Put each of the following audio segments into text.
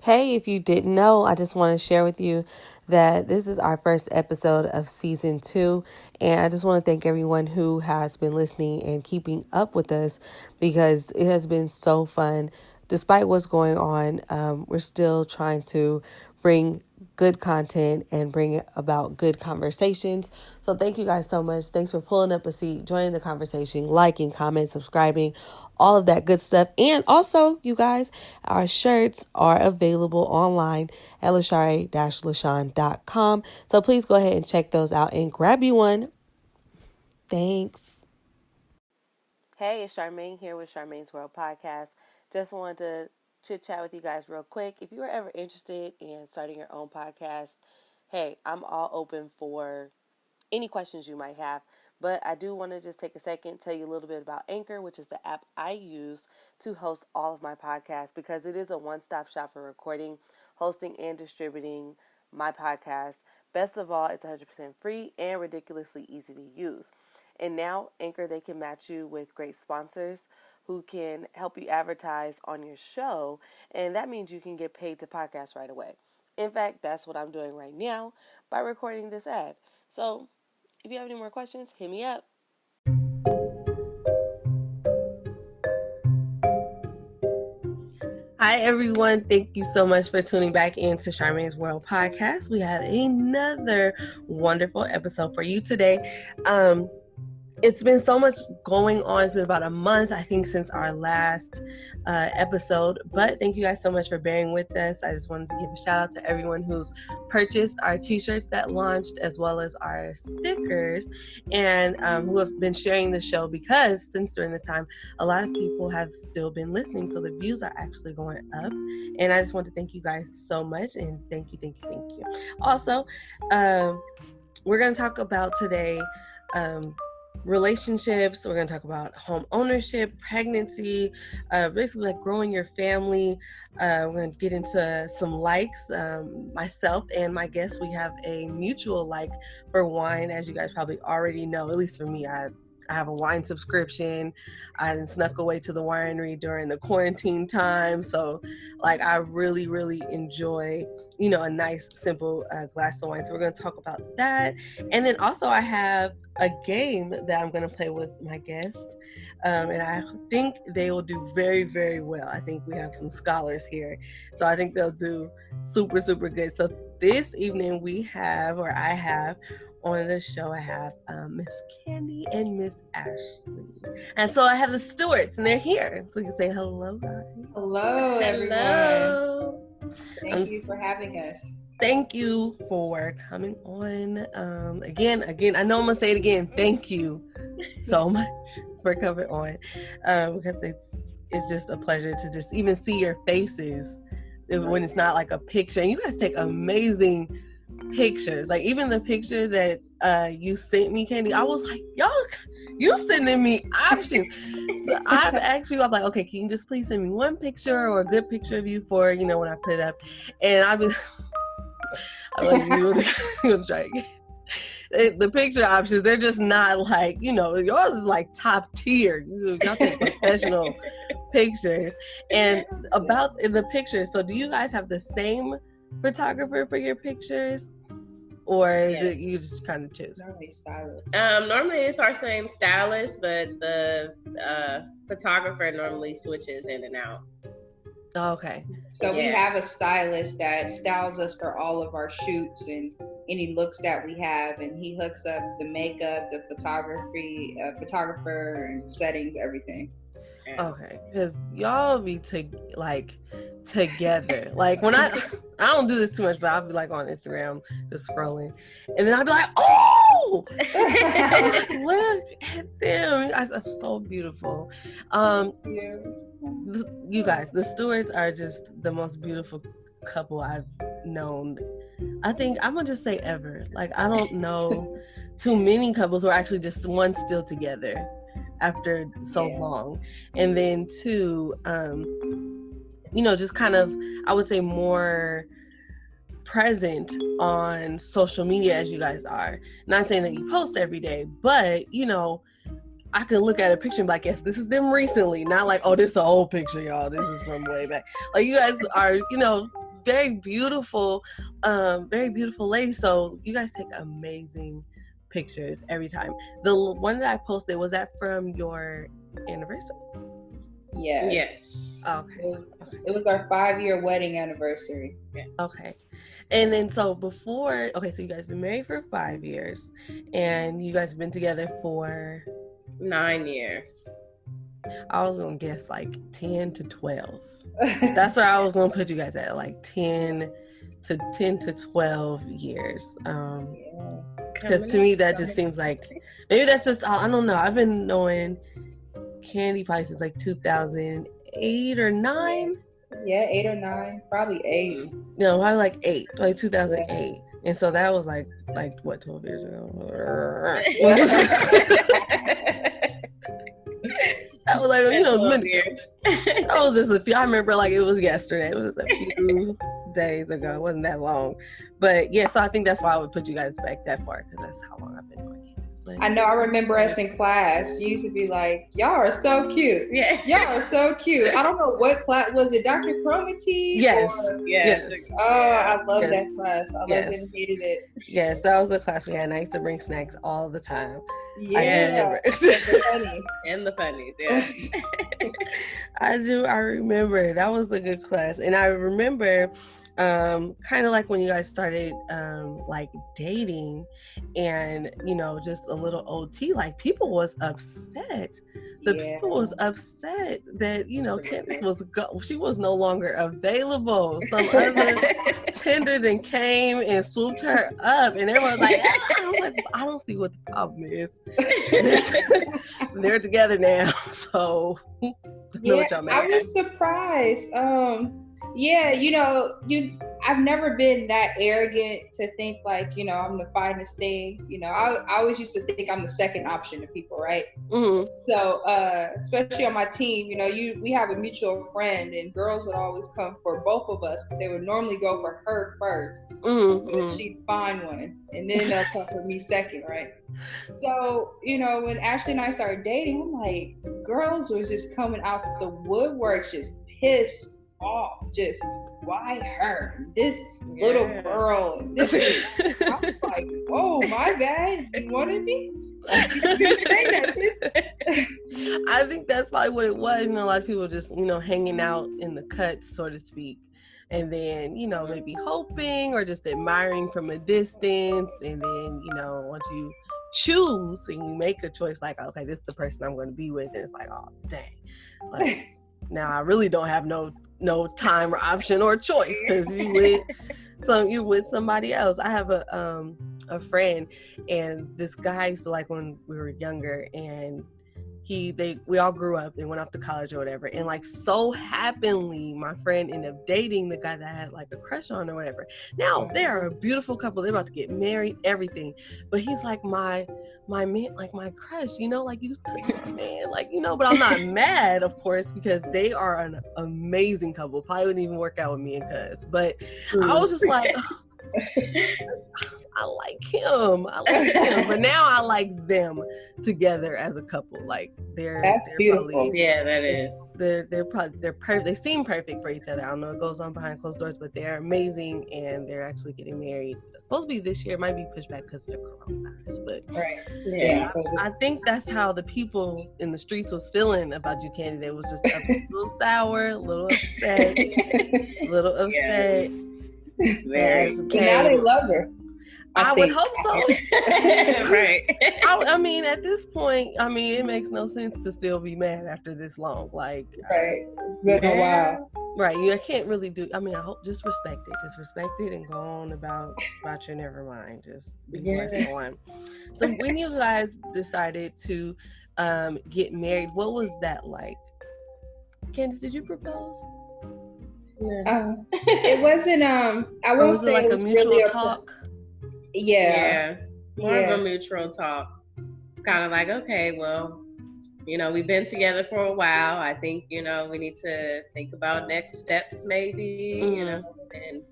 Hey, if you didn't know, I just want to share with you that this is our first episode of season 2. And I just want to thank everyone who has been listening and keeping up with us because it has been so fun. Despite what's going on, we're still trying to bring good content and bring about good conversations. So thank you guys so much. Thanks for pulling up a seat, joining the conversation, liking, comment, subscribing, all of that good stuff. And also, you guys, our shirts are available online at lashare-lashawn.com. So please go ahead and check those out and grab you one. Thanks. Hey, it's Charmane here with Charmane's World Podcast. Just wanted to chit chat with you guys real quick. If you are ever interested in starting your own podcast, hey, I'm all open for any questions you might have. But I do want to just take a second, tell you a little bit about Anchor, which is the app I use to host all of my podcasts because it is a one-stop shop for recording, hosting, and distributing my podcast. Best of all, it's 100% free and ridiculously easy to use. And now, Anchor, they can match you with great sponsors who can help you advertise on your show, and that means you can get paid to podcast right away. In fact, that's what I'm doing right now by recording this ad. So, if you have any more questions, hit me up. Hi, everyone. Thank you so much for tuning back into Charmane's World Podcast. We have another wonderful episode for you today. It's been so much going on. It's been about a month, I think, since our last episode. But thank you guys so much for bearing with us. I just wanted to give a shout out to everyone who's purchased our t-shirts that launched, as well as our stickers, and who have been sharing the show, because since during this time, a lot of people have still been listening. So the views are actually going up. And I just want to thank you guys so much. And thank you. Also, we're going to talk about today relationships. We're going to talk about home ownership, pregnancy, basically like growing your family. We're going to get into some likes. Myself and my guest, we have a mutual like for wine, as you guys probably already know. At least for me, I have a wine subscription. I snuck away to the winery during the quarantine time. So like I really, really enjoy, a nice, simple glass of wine. So we're going to talk about that. And then also I have a game that I'm going to play with my guest. And I think they will do very, very well. I think we have some scholars here. So I think they'll do super, super good. So this evening I have on the show, I have Miss Candy and Miss Ashley. And so I have the Stewarts, and they're here. So you can say hello, guys. Hello, everyone. Hello. Thank you for having us. Thank you for coming on. Again, I know I'm going to say it again. Thank you so much for coming on. Because it's just a pleasure to just even see your faces when it's not like a picture. And you guys take amazing pictures. Like even the picture that you sent me, Candy, I was like, y'all, you sending me options. So I've asked people, I'm like, okay, can you just please send me one picture or a good picture of you for, when I put it up? And I'm like, you'll try again. The picture options, they're just not like, yours is like top tier. Y'all take professional pictures. And about the pictures, so do you guys have the same photographer for your pictures, or is it you just kind of choose? Normally it's our same stylist, but the photographer normally switches in and out. Okay. So we have a stylist that styles us for all of our shoots and any looks that we have, and he hooks up the makeup, the photographer, and settings, everything. Okay, because y'all be together. Like when I don't do this too much, but I'll be like on Instagram just scrolling, and then I'll be like, oh, look at them, you guys are so beautiful. You guys, the Stewarts are just the most beautiful couple I've known. I think I'm gonna just say ever. Like I don't know too many couples who are actually just one still together after so long. And then two, just kind of, I would say, more present on social media as you guys are. Not saying that you post every day, but I can look at a picture and be like, yes, this is them recently, not like, oh, this is an old picture, y'all, this is from way back. Like you guys are very beautiful lady. So you guys take amazing pictures every time. The one that I posted, was that from your anniversary? Yes. Okay. It was our 5-year wedding anniversary. Yes. Okay. And then so so you guys been married for 5 years, and you guys have been together for 9 years. I was gonna guess like 10 to 12. That's where I was gonna put you guys at, like 10 to 12 years. Because to me that just seems like, maybe that's just, I don't know. I've been knowing Candy probably since like 2008 or 9. Yeah, 8 or 9, probably 8. No, probably like 8, like 2008. Yeah. And so that was like what, 12 years ago? That was like, you know, years. That was just a few. I remember like it was yesterday. It was just a few days ago. It wasn't that long. But yeah, so I think that's why I would put you guys back that far, because that's how long I've been doing campus. I know. I remember us in class. You used to be like, "Y'all are so cute. Yeah, y'all are so cute." I don't know what class was it. Dr. Chromity? Yes. Yes. Oh, I love that class. I loved it and hated it. Yes, that was the class we had. And I used to bring snacks all the time. Yes. And the funnies. Yes. I remember that was a good class. And I remember kind of like when you guys started like dating, and you know, just a little OT, like people was upset. People was upset that, you know, Candace she was no longer available. Some other Tinder then came and swooped her up, and everyone was like, I was like, I don't see what the problem is. They're together now, so I know what y'all made. I was surprised. Yeah, you know, I've never been that arrogant to think like, you know, I'm the finest thing. You know, I always used to think I'm the second option to people, right? Mm-hmm. So, especially on my team, you know, we have a mutual friend, and girls would always come for both of us, but they would normally go for her first. Mm-hmm. She'd find one, and then they'll come for me second, right? So, you know, when Ashley and I started dating, I'm like, girls was just coming out the woodwork, just pissed off, just why her, this little girl, this I was like, whoa, my bad, you wanted me? Like, you didn't say nothing. I think that's probably what it was. You know, a lot of people just, you know, hanging out in the cuts, so to speak, and then, you know, maybe hoping or just admiring from a distance, and then, you know, once you choose and you make a choice, like, okay, this is the person I'm going to be with, and it's like, oh dang, like now I really don't have no time or option or choice, because you with somebody else. I have a friend, and this guy used to, like, when we were younger, and we all grew up and went off to college or whatever, and like so happenly my friend ended up dating the guy that I had like a crush on or whatever. Now they are a beautiful couple, they're about to get married, everything, but he's like my man, like my crush, you know, like you took my man, like, you know, but I'm not mad, of course, because they are an amazing couple. Probably wouldn't even work out with me and Cuz, but I was just like, I like him, but now I like them together as a couple. Like they're beautiful. Probably, yeah, that is. They're perfect. They seem perfect for each other. I don't know what goes on behind closed doors, but they're amazing, and they're actually getting married. It's supposed to be this year. It might be pushed back because of the coronavirus, but right. Yeah, I think that's how the people in the streets was feeling about you, Candy. It was just a little sour, a little upset, Yes. Very. And now they love her. I would hope so. Right. I mean, at this point, I mean, it makes no sense to still be mad after this long. Like, right. It's been a while. Right. You can't really do. I mean, I hope just respect it. Just respect it and go on about your never mind. Just be blessed on. So when you guys decided to get married, what was that like? Candace, did you propose? It wasn't. I won't say like it a was mutual really talk. More of a mutual talk. It's kind of like, okay, well, you know, we've been together for a while. I think, you know, we need to think about next steps, maybe, you know, and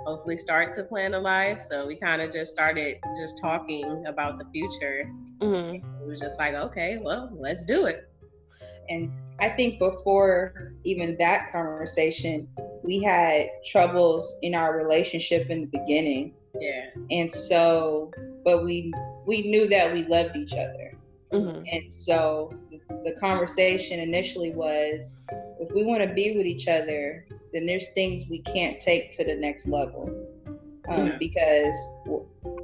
hopefully start to plan a life. So we kind of just started just talking about the future. It was just like, okay, well, let's do it. And I think before even that conversation, we had troubles in our relationship in the beginning. Yeah. And so, but we knew that we loved each other. Mm-hmm. And so the conversation initially was, if we want to be with each other, then there's things we can't take to the next level. Because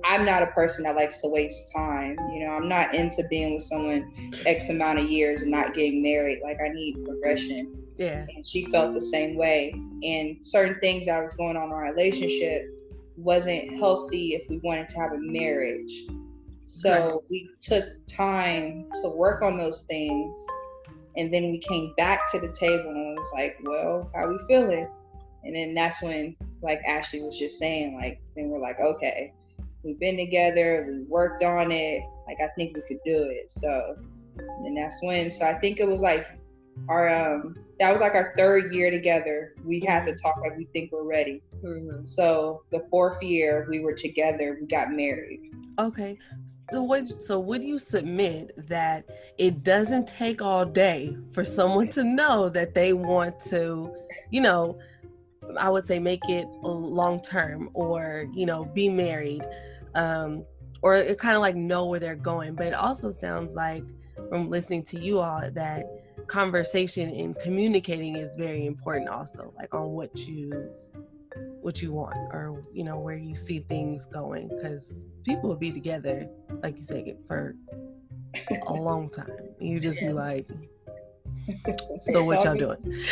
I'm not a person that likes to waste time. You know, I'm not into being with someone X amount of years and not getting married. Like, I need progression. Yeah. And she felt the same way. And certain things that was going on in our relationship wasn't healthy if we wanted to have a marriage. So we took time to work on those things. And then we came back to the table and was like, well, how we feeling? And then that's when, like Ashley was just saying, like, then we're like, okay, we've been together, we worked on it, like, I think we could do it. So, and that's when, so I think it was like our, that was like our 3rd year together. We had to talk like we think we're ready. Mm-hmm. So the 4th year we were together, we got married. Okay. So would you submit that it doesn't take all day for someone to know that they want to, you know, I would say make it long term, or, you know, be married, or it kind of like know where they're going? But it also sounds like, from listening to you all, that conversation and communicating is very important also, like on what you want, or, you know, where you see things going, because people will be together, like you said, for a long time. You just be like, so what y'all doing?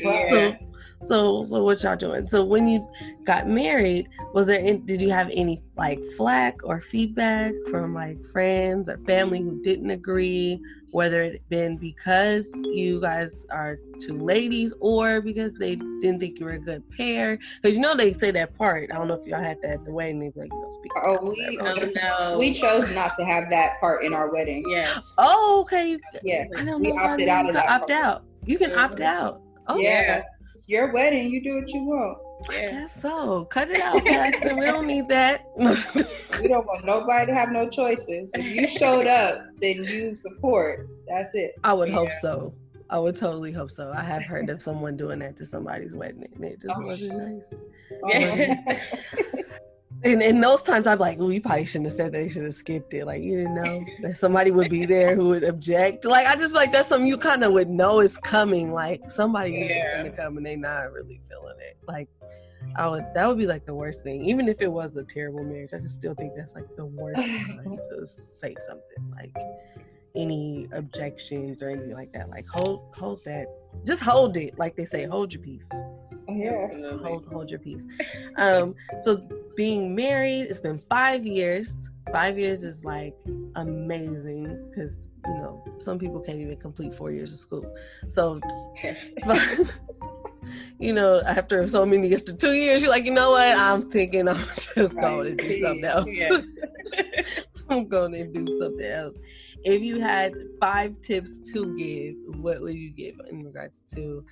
Yeah. So what y'all doing? So when you got married, did you have any like flack or feedback from like friends or family who didn't agree, whether it been because you guys are two ladies or because they didn't think you were a good pair? Because, you know, they say that part. I don't know if y'all had that at the wedding. They be like, you know, speak. We chose not to have that part in our wedding. Yes. Oh, okay. Yeah. I don't we know. Opted out of that. Opt out. You can opt out. Oh, yeah. It's your wedding. You do what you want. I guess so. Cut it out, Pastor. We don't need that. We don't want nobody to have no choices. If you showed up, then you support. That's it. I would hope so. I would totally hope so. I have heard of someone doing that to somebody's wedding, and it just wasn't nice. Yeah. And those times I'm like, you probably shouldn't have said that. You should have skipped it. Like, you didn't know that somebody would be there who would object. Like, I just like, that's something you kind of would know is coming. Like, somebody is going to come and they not really feeling it. Like, that would be like the worst thing. Even if it was a terrible marriage, I just still think that's like the worst time to say something. Like, any objections or anything like that. Like, hold that. Just hold it. Like they say, hold your peace. Yeah. Hold your peace. So being married, it's been 5 years. 5 years is like amazing, because, you know, some people can't even complete 4 years of school. So, you know, after 2 years, you're like, you know what? I'm thinking I'm just going to do something else. Yes. I'm going to do something else. If you had 5 tips to give, what would you give in regards to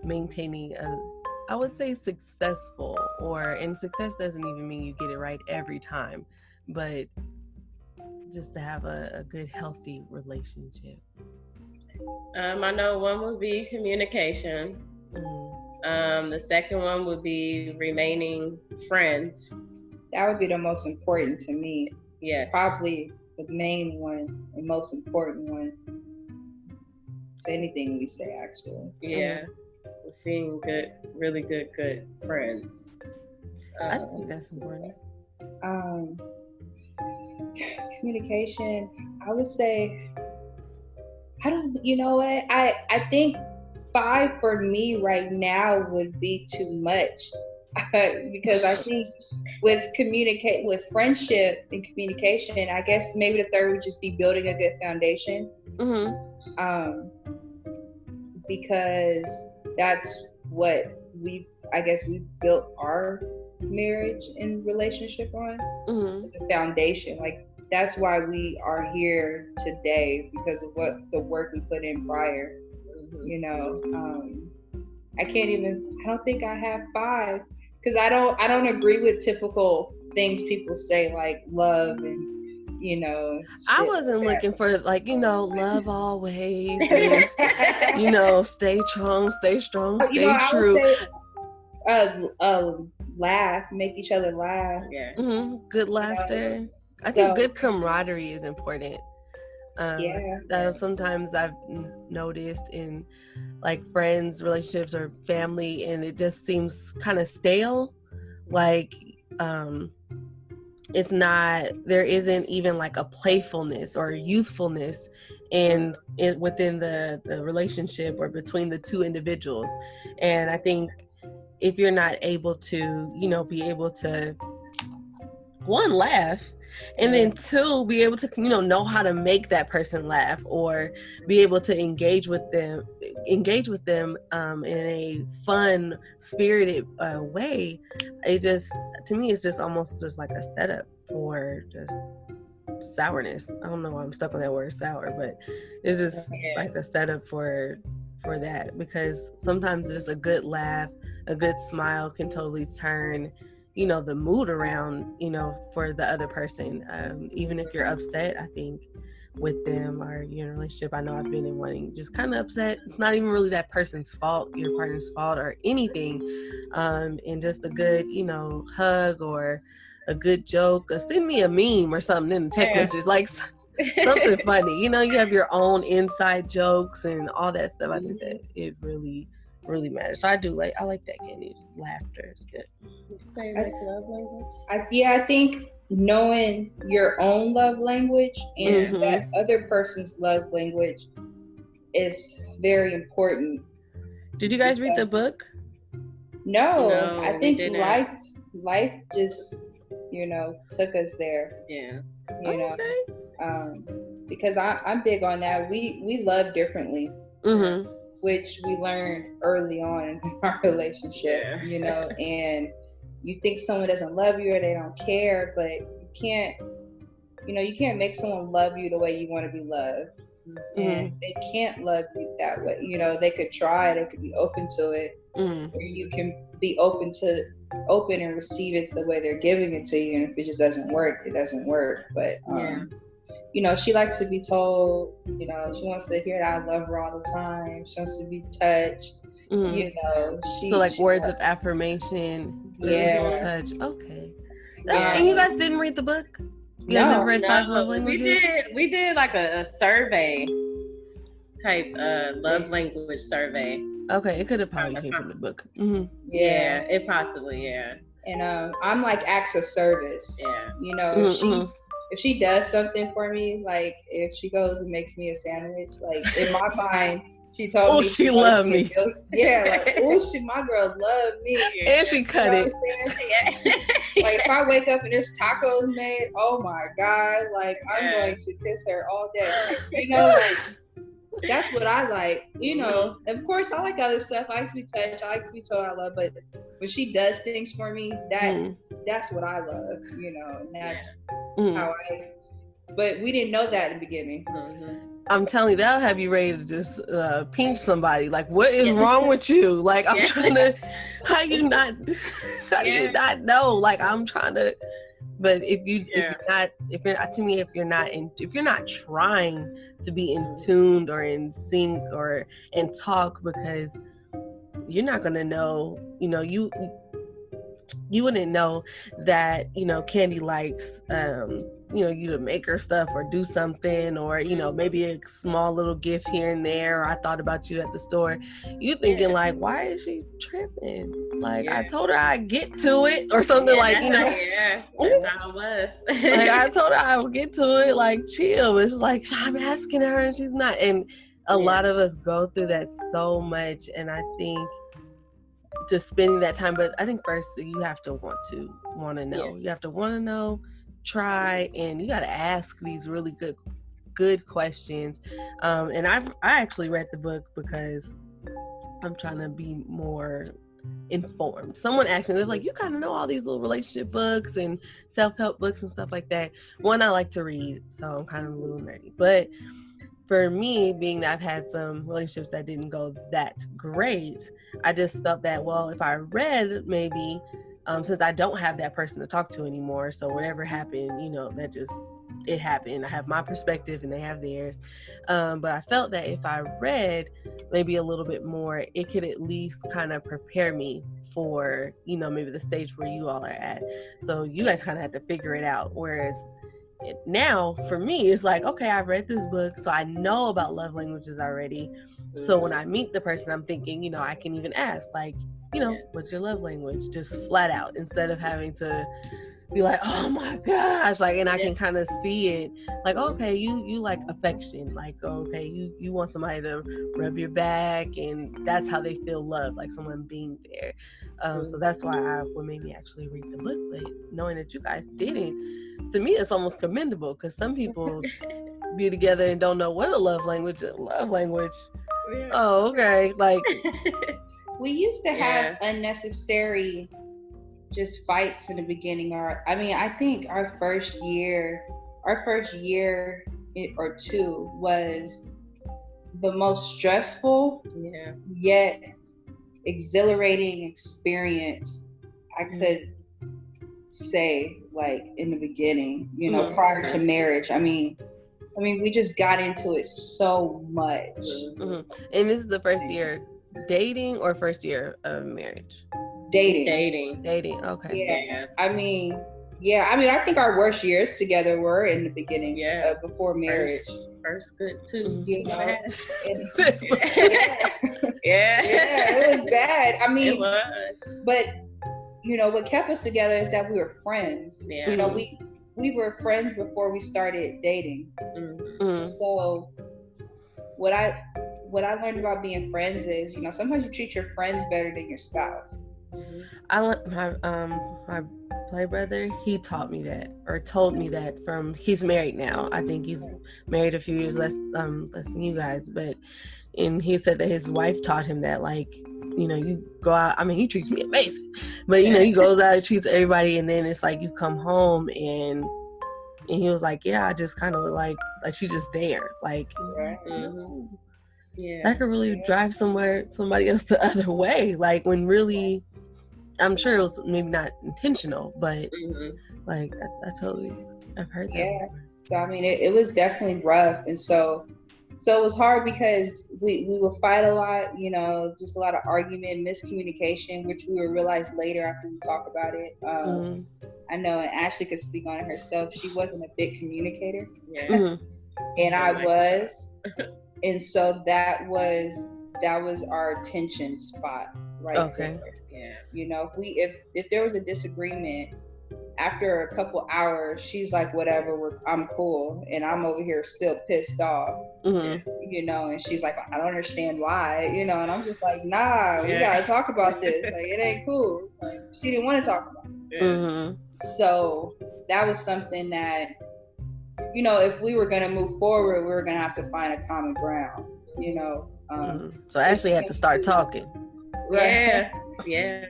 maintaining I would say successful, and success doesn't even mean you get it right every time, but just to have a good, healthy relationship? I know one would be communication. The second one would be remaining friends. That would be the most important to me. Yes. Probably the main one and most important one to anything we say, actually. Yeah. It's being really good friends. I think that's important. Communication, I would say, you know what? I think 5 for me right now would be too much. Because I think with friendship and communication, I guess maybe the 3rd would just be building a good foundation. Because that's what we built our marriage and relationship on. It's a foundation. Like, that's why we are here today, because of what the work we put in prior. You know, I don't think I have 5, because I don't agree with typical things people say, like love and, you know. I wasn't looking for like, you know, love always, and, you know, stay strong, stay you know, I true. would say, laugh, make each other laugh. Yeah. Mm-hmm. Good laughter. know? I think good camaraderie is important. Yeah. That sometimes I've noticed in like friends, relationships, or family, and it just seems kind of stale. Like, it's not, there isn't even like a playfulness or youthfulness within the relationship or between the two individuals. And I think if you're not able to, you know, be able to, one, laugh, and then two, be able to, you know how to make that person laugh, or be able to engage with them in a fun, spirited way. It just, to me, it's just almost just like a setup for just sourness. I don't know why I'm stuck on that word sour, but it's just like a setup for that, because sometimes just a good laugh, a good smile can totally turn, you know, the mood around, you know, for the other person. Even if you're upset, I think, with them, or you're in a relationship, I know I've been in one, just kind of upset. It's not even really that person's fault, your partner's fault, or anything. And just a good, you know, hug or a good joke, or send me a meme or something in the text messages, like something funny. You know, you have your own inside jokes and all that stuff. I think that it really matters. So I like that, Candy. Laughter is good. Would you say like love language? I think knowing your own love language and that other person's love language is very important. Did you guys read the book? No, I think life just, you know, took us there. Yeah. You know, because I'm big on that. We love differently. Which we learned early on in our relationship, you know, and you think someone doesn't love you or they don't care, but you can't make someone love you the way you want to be loved. And they can't love you that way. You know, they could try, they could be open to it, or you can be open and receive it the way they're giving it to you. And if it just doesn't work, it doesn't work. But you know, she likes to be told, you know, she wants to hear that I love her all the time. She wants to be touched, you know. So like words of affirmation, physical touch. Okay. And you guys didn't read the book? You guys never read Five Love Languages? We did like a survey type love language survey. Okay, it could have probably came from the book. Yeah, it possibly, And I'm like acts of service. Yeah. You know, if she does something for me, like if she goes and makes me a sandwich, like in my mind, she told me she loved me. Like, my girl loved me. And she cut it. Like if I wake up and there's tacos made, oh my God, like I'm going to kiss her all day. You know, like that's what I like. You know, of course I like other stuff. I like to be touched. I like to be told I love, but when she does things for me, that's what I love. You know, and that's how but we didn't know that in the beginning. I'm telling you, that'll have you ready to just pinch somebody. Like, what is wrong with you? Like, I'm trying to, how do you not know? Like, I'm trying to, but if you're not trying to be in tuned or in sync or and talk, because you're not gonna know, you know, you wouldn't know that, you know, Candy likes, you know, you to make her stuff or do something, or, you know, maybe a small little gift here and there, or I thought about you at the store. You thinking like, why is she tripping? Like, I told her I'd get to it or something, like, you know. That's how it was. Like, I told her I would get to it, like, chill. It's like, I'm asking her and she's not. And a lot of us go through that so much. And I think just spending that time, but I think first you have to want to know. You have to want to know, try, and you got to ask these really good questions. And I actually read the book because I'm trying to be more informed. Someone asked me, they're like, you kind of know all these little relationship books and self-help books and stuff like that. One, I like to read, so I'm kind of a little nerdy. But for me, being that I've had some relationships that didn't go that great, I just felt that, well, if I read, maybe since I don't have that person to talk to anymore, so whatever happened, you know, that just it happened. I have my perspective and they have theirs. But I felt that if I read maybe a little bit more, it could at least kind of prepare me for, maybe the stage where you all are at. So you guys kind of had to figure it out. Whereas now for me, it's like, okay, I read this book, so I know about love languages already. So when I meet the person, I'm thinking, I can even ask, like, what's your love language? Just flat out, instead of having to be like, oh my gosh, like, and I can kind of see it, like, okay, you like affection, like, okay, you want somebody to rub your back, and that's how they feel love, like someone being there. So that's why what made me actually read the book. But knowing that you guys didn't, to me, it's almost commendable, because some people be together and don't know what a love language. Oh, okay, like we used to have unnecessary just fights in the beginning. I think our first year or two was the most stressful yet exhilarating experience I could say, like, in the beginning, prior to marriage. I mean, we just got into it so much. And this is the first year dating or first year of marriage? Dating. Okay. Yeah. I think our worst years together were in the beginning, before marriage. First good too. Yeah, it was bad. I mean, it was. But what kept us together is that we were friends. Yeah. We were friends before we started dating. So what I learned about being friends is, sometimes you treat your friends better than your spouse. I let my play brother, he taught me that, or told me that, he's married now. I think he's married a few years less than you guys, and he said that his wife taught him that, like, you go out, I mean, he treats me amazing, but he goes out and treats everybody, and then it's like you come home and he was like, yeah, I just kind of like she's just there, like, that could really drive somebody else the other way, like, when really, I'm sure it was maybe not intentional, but like I've heard that. Yeah. So I mean, it was definitely rough, and so it was hard because we would fight a lot, just a lot of argument, miscommunication, which we would realize later after we talk about it. I know, and Ashley could speak on it herself. She wasn't a big communicator, and I was, and so that was our tension spot, right? Okay. There. Yeah. If there was a disagreement, after a couple hours, she's like, whatever, I'm cool, and I'm over here still pissed off. And she's like, I don't understand why, and I'm just like, nah, we gotta talk about this. Like, it ain't cool. Like, she didn't want to talk about it. So that was something that, if we were gonna move forward, we were gonna have to find a common ground. So I actually had to start talking. Right? Yeah.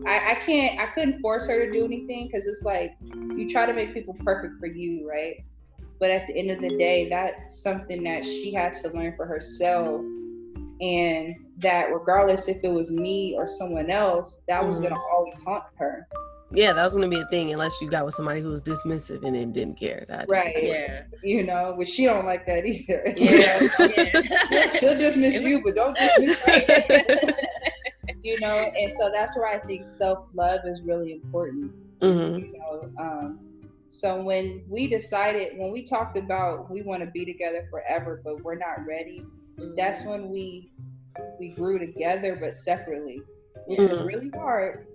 I couldn't force her to do anything, because it's like, you try to make people perfect for you, right? But at the end of the day, that's something that she had to learn for herself, and that regardless if it was me or someone else, that was gonna always haunt her. Yeah, that was gonna be a thing, unless you got with somebody who was dismissive and then didn't care. Right. Which she don't like that either. She'll dismiss you, but don't dismiss me. And so that's where I think self-love is really important. So when we talked about we want to be together forever, but we're not ready, that's when we grew together, but separately, which was really hard.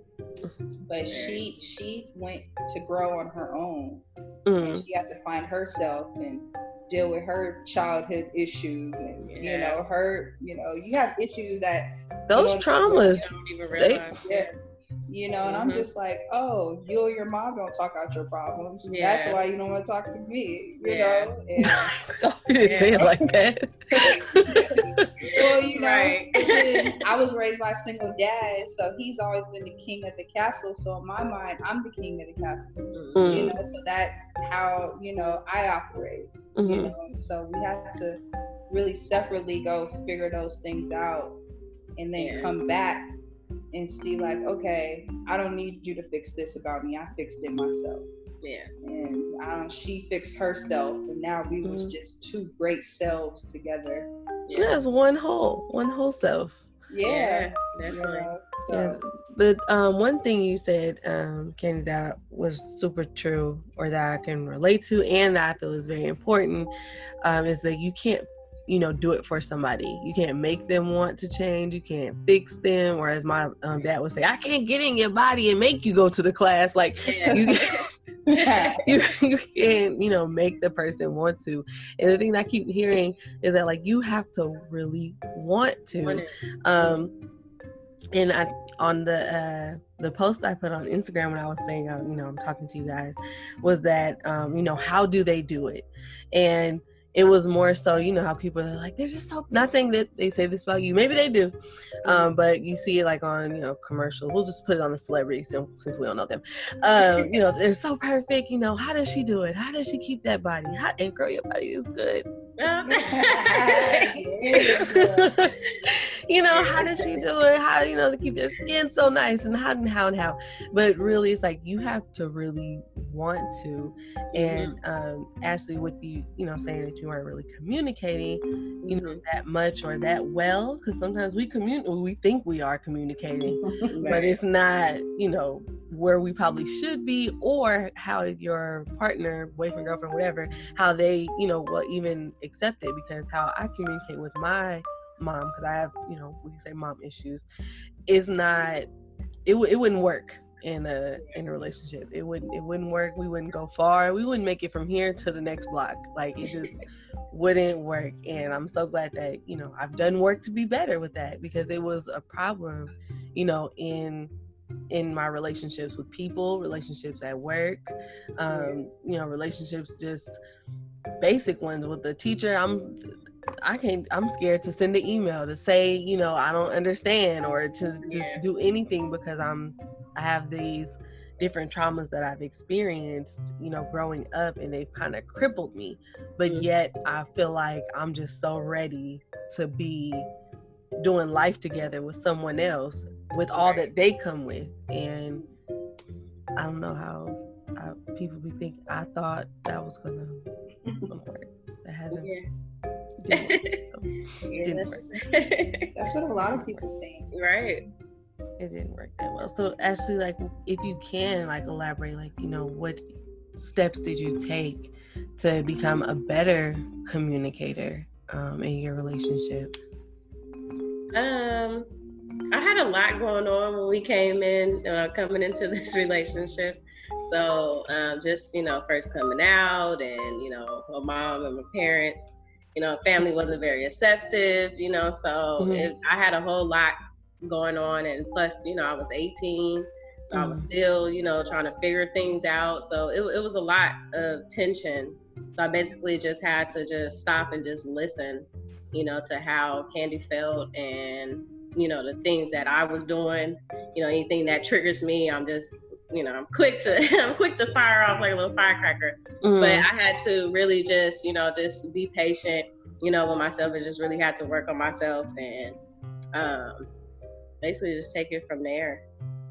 But she went to grow on her own, and she had to find herself and deal with her childhood issues, and you have issues that those traumas, and I'm just like, oh, you or your mom don't talk out your problems. That's why you don't want to talk to me, know. And, you didn't say it like that. Well, right. I was raised by a single dad, so he's always been the king of the castle. So in my mind, I'm the king of the castle. So that's how I operate. And so we have to really separately go figure those things out, and then come back and see, like, okay, I don't need you to fix this about me. I fixed it myself. Yeah. And she fixed herself, and now we was just two great selves together. Yeah, it's one whole self. Yeah, definitely. So. Yeah, the one thing you said, Candy, that was super true, or that I can relate to, and that I feel is very important, is that you can't, do it for somebody. You can't make them want to change. You can't fix them. Or as my dad would say, I can't get in your body and make you go to the class. Like you can't, make the person want to. And the thing that I keep hearing is that, like, you have to really want to. And on the post I put on Instagram when I was saying, I'm talking to you guys, was that, how do they do it? And it was more so, how people are like, they're just so, not saying that they say this about you, maybe they do, but you see it like on, commercials. We'll just put it on the celebrities since we don't know them. They're so perfect. How does she do it? How does she keep that body? And girl, your body is good. How does she do it? How to keep their skin so nice, and how? But really, it's like you have to really want to. And Ashley, with you, saying that you weren't really communicating, that much or that well, because sometimes we think we are communicating, but it's not, where we probably should be, or how your partner, boyfriend, girlfriend, whatever, how they, will even accept it. Because how I communicate with my mom, because I have, we can say mom issues, is not, it wouldn't work in a relationship. It wouldn't work. We wouldn't go far. We wouldn't make it from here to the next block. Like, it just wouldn't work. And I'm so glad that, I've done work to be better with that, because it was a problem, in my relationships with people, relationships at work, relationships, just basic ones with the teacher. I'm scared to send an email to say, I don't understand, or to just do anything, because I have these different traumas that I've experienced, growing up, and they've kind of crippled me. But yet I feel like I'm just so ready to be doing life together with someone else, with all that they come with. And I don't know how people be thinking. I thought that was gonna work. That hasn't. Didn't work. That's what a lot of people think. Right. It didn't work that well. So Ashley, like, if you can, like, elaborate, like, what steps did you take to become a better communicator in your relationship? I had a lot going on when we came in, coming into this relationship. So just, first coming out, and, my mom and my parents, family wasn't very accepting, so I had a whole lot going on. And plus, I was 18, so I was still, trying to figure things out. So it was a lot of tension. So I basically just had to just stop and just listen, to how Candy felt, and, the things that I was doing, anything that triggers me, I'm just, I'm quick to fire off like a little firecracker. But I had to really just, just be patient, with myself, and just really had to work on myself, and basically just take it from there.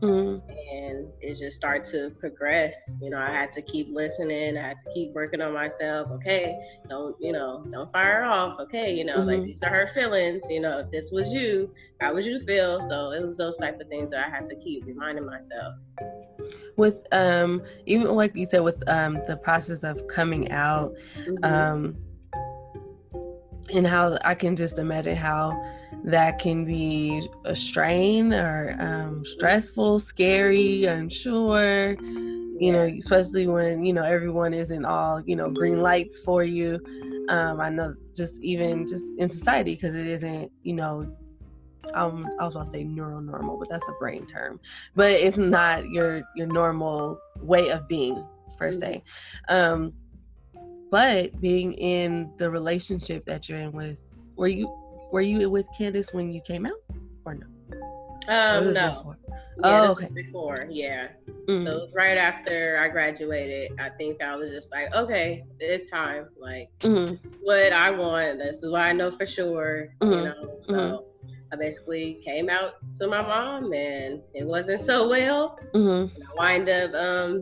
And it just started to progress. I had to keep listening. I had to keep working on myself. Okay, don't fire off. Okay, like, these are her feelings. If this was you, how would you feel? So it was those type of things that I had to keep reminding myself. With even like you said, with the process of coming out, and how I can just imagine how that can be a strain, or stressful, scary, unsure, especially when, everyone isn't all, green lights for you. I know just in society, because it isn't, I was about to say neuronormal, but that's a brain term, but it's not your normal way of being, per se. But being in the relationship that you're in with, were you with Candace when you came out, or no? No. Before? This was before. Yeah. So it was right after I graduated. I think I was just like, okay, it's time. Like, what I want. This is what I know for sure. So I basically came out to my mom, and it wasn't so well. Mm-hmm. I wind up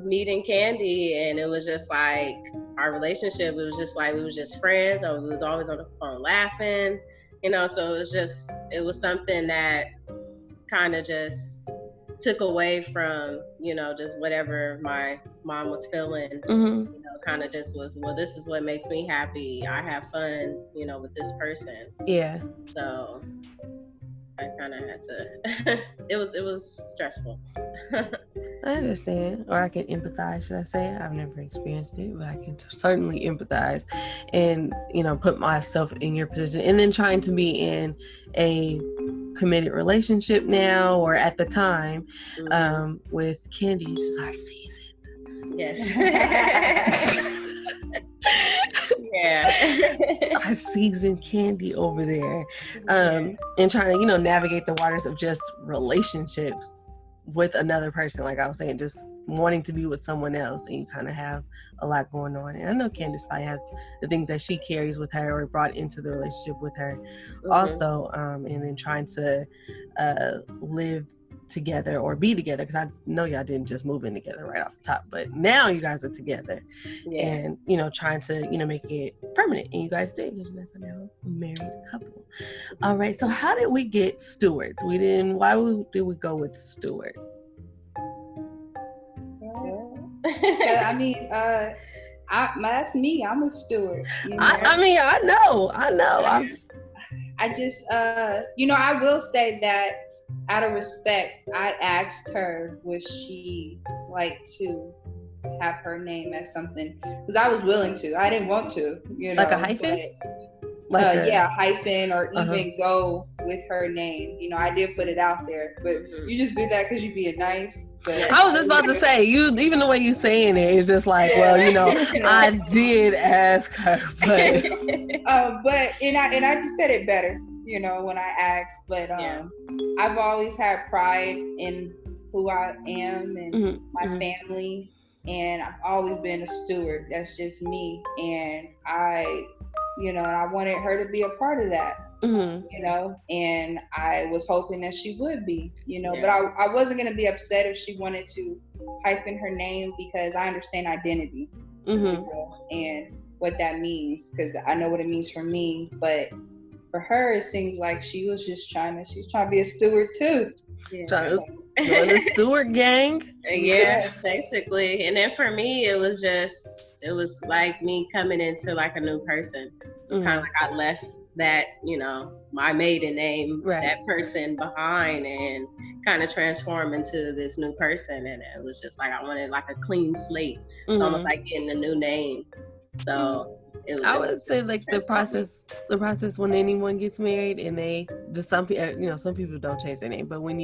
meeting Candy, and it was just like our relationship. It was just like we was just friends. I was always on the phone laughing, So it was something that kind of just took away from just whatever my mom was feeling. Mm-hmm. Kind of just was, well, this is what makes me happy. I have fun, with this person. Yeah. So I kind of had to. It was stressful. I understand, or I can empathize, should I say. I've never experienced it, but I can certainly empathize and, put myself in your position. And then trying to be in a committed relationship now, or at the time, with Candy, she's our season. Yes. Yeah. Our seasoned Candy over there. And trying to, navigate the waters of just relationships with another person, like I was saying, just wanting to be with someone else, and you kind of have a lot going on. And I know Candace probably has the things that she carries with her or brought into the relationship with her also, and then trying to live together or be together, because I know y'all didn't just move in together right off the top, but now you guys are together, and trying to make it permanent, and you guys did, because you guys are now a married couple. All right, so how did we get stewards? Why did we go with Stewart? I mean, that's me. I'm a steward. I know. I just, I will say that out of respect, I asked her, would she like to have her name as something? Because I was willing to. I didn't want to, like a hyphen. Hyphen, or even go with her name. I did put it out there, but you just do that because you're being nice. But I was just about to say, even the way you saying it is just like, I did ask her, but and I just said it better, when I asked. But I've always had pride in who I am and my family, and I've always been a steward. That's just me, and I wanted her to be a part of that. And I was hoping that she would be, but I wasn't going to be upset if she wanted to hyphen her name, because I understand identity and what that means, because I know what it means for me. But for her, it seems like she was just trying to be a steward too. Trying to join the steward gang. Yeah, basically. And then for me, it was like me coming into like a new person. It's kind of like I left that, my maiden name, that person behind, and kind of transform into this new person. And it was just like I wanted like a clean slate. It's almost like getting a new name. So I would say like the process when anyone gets married, and some people don't change their name, but when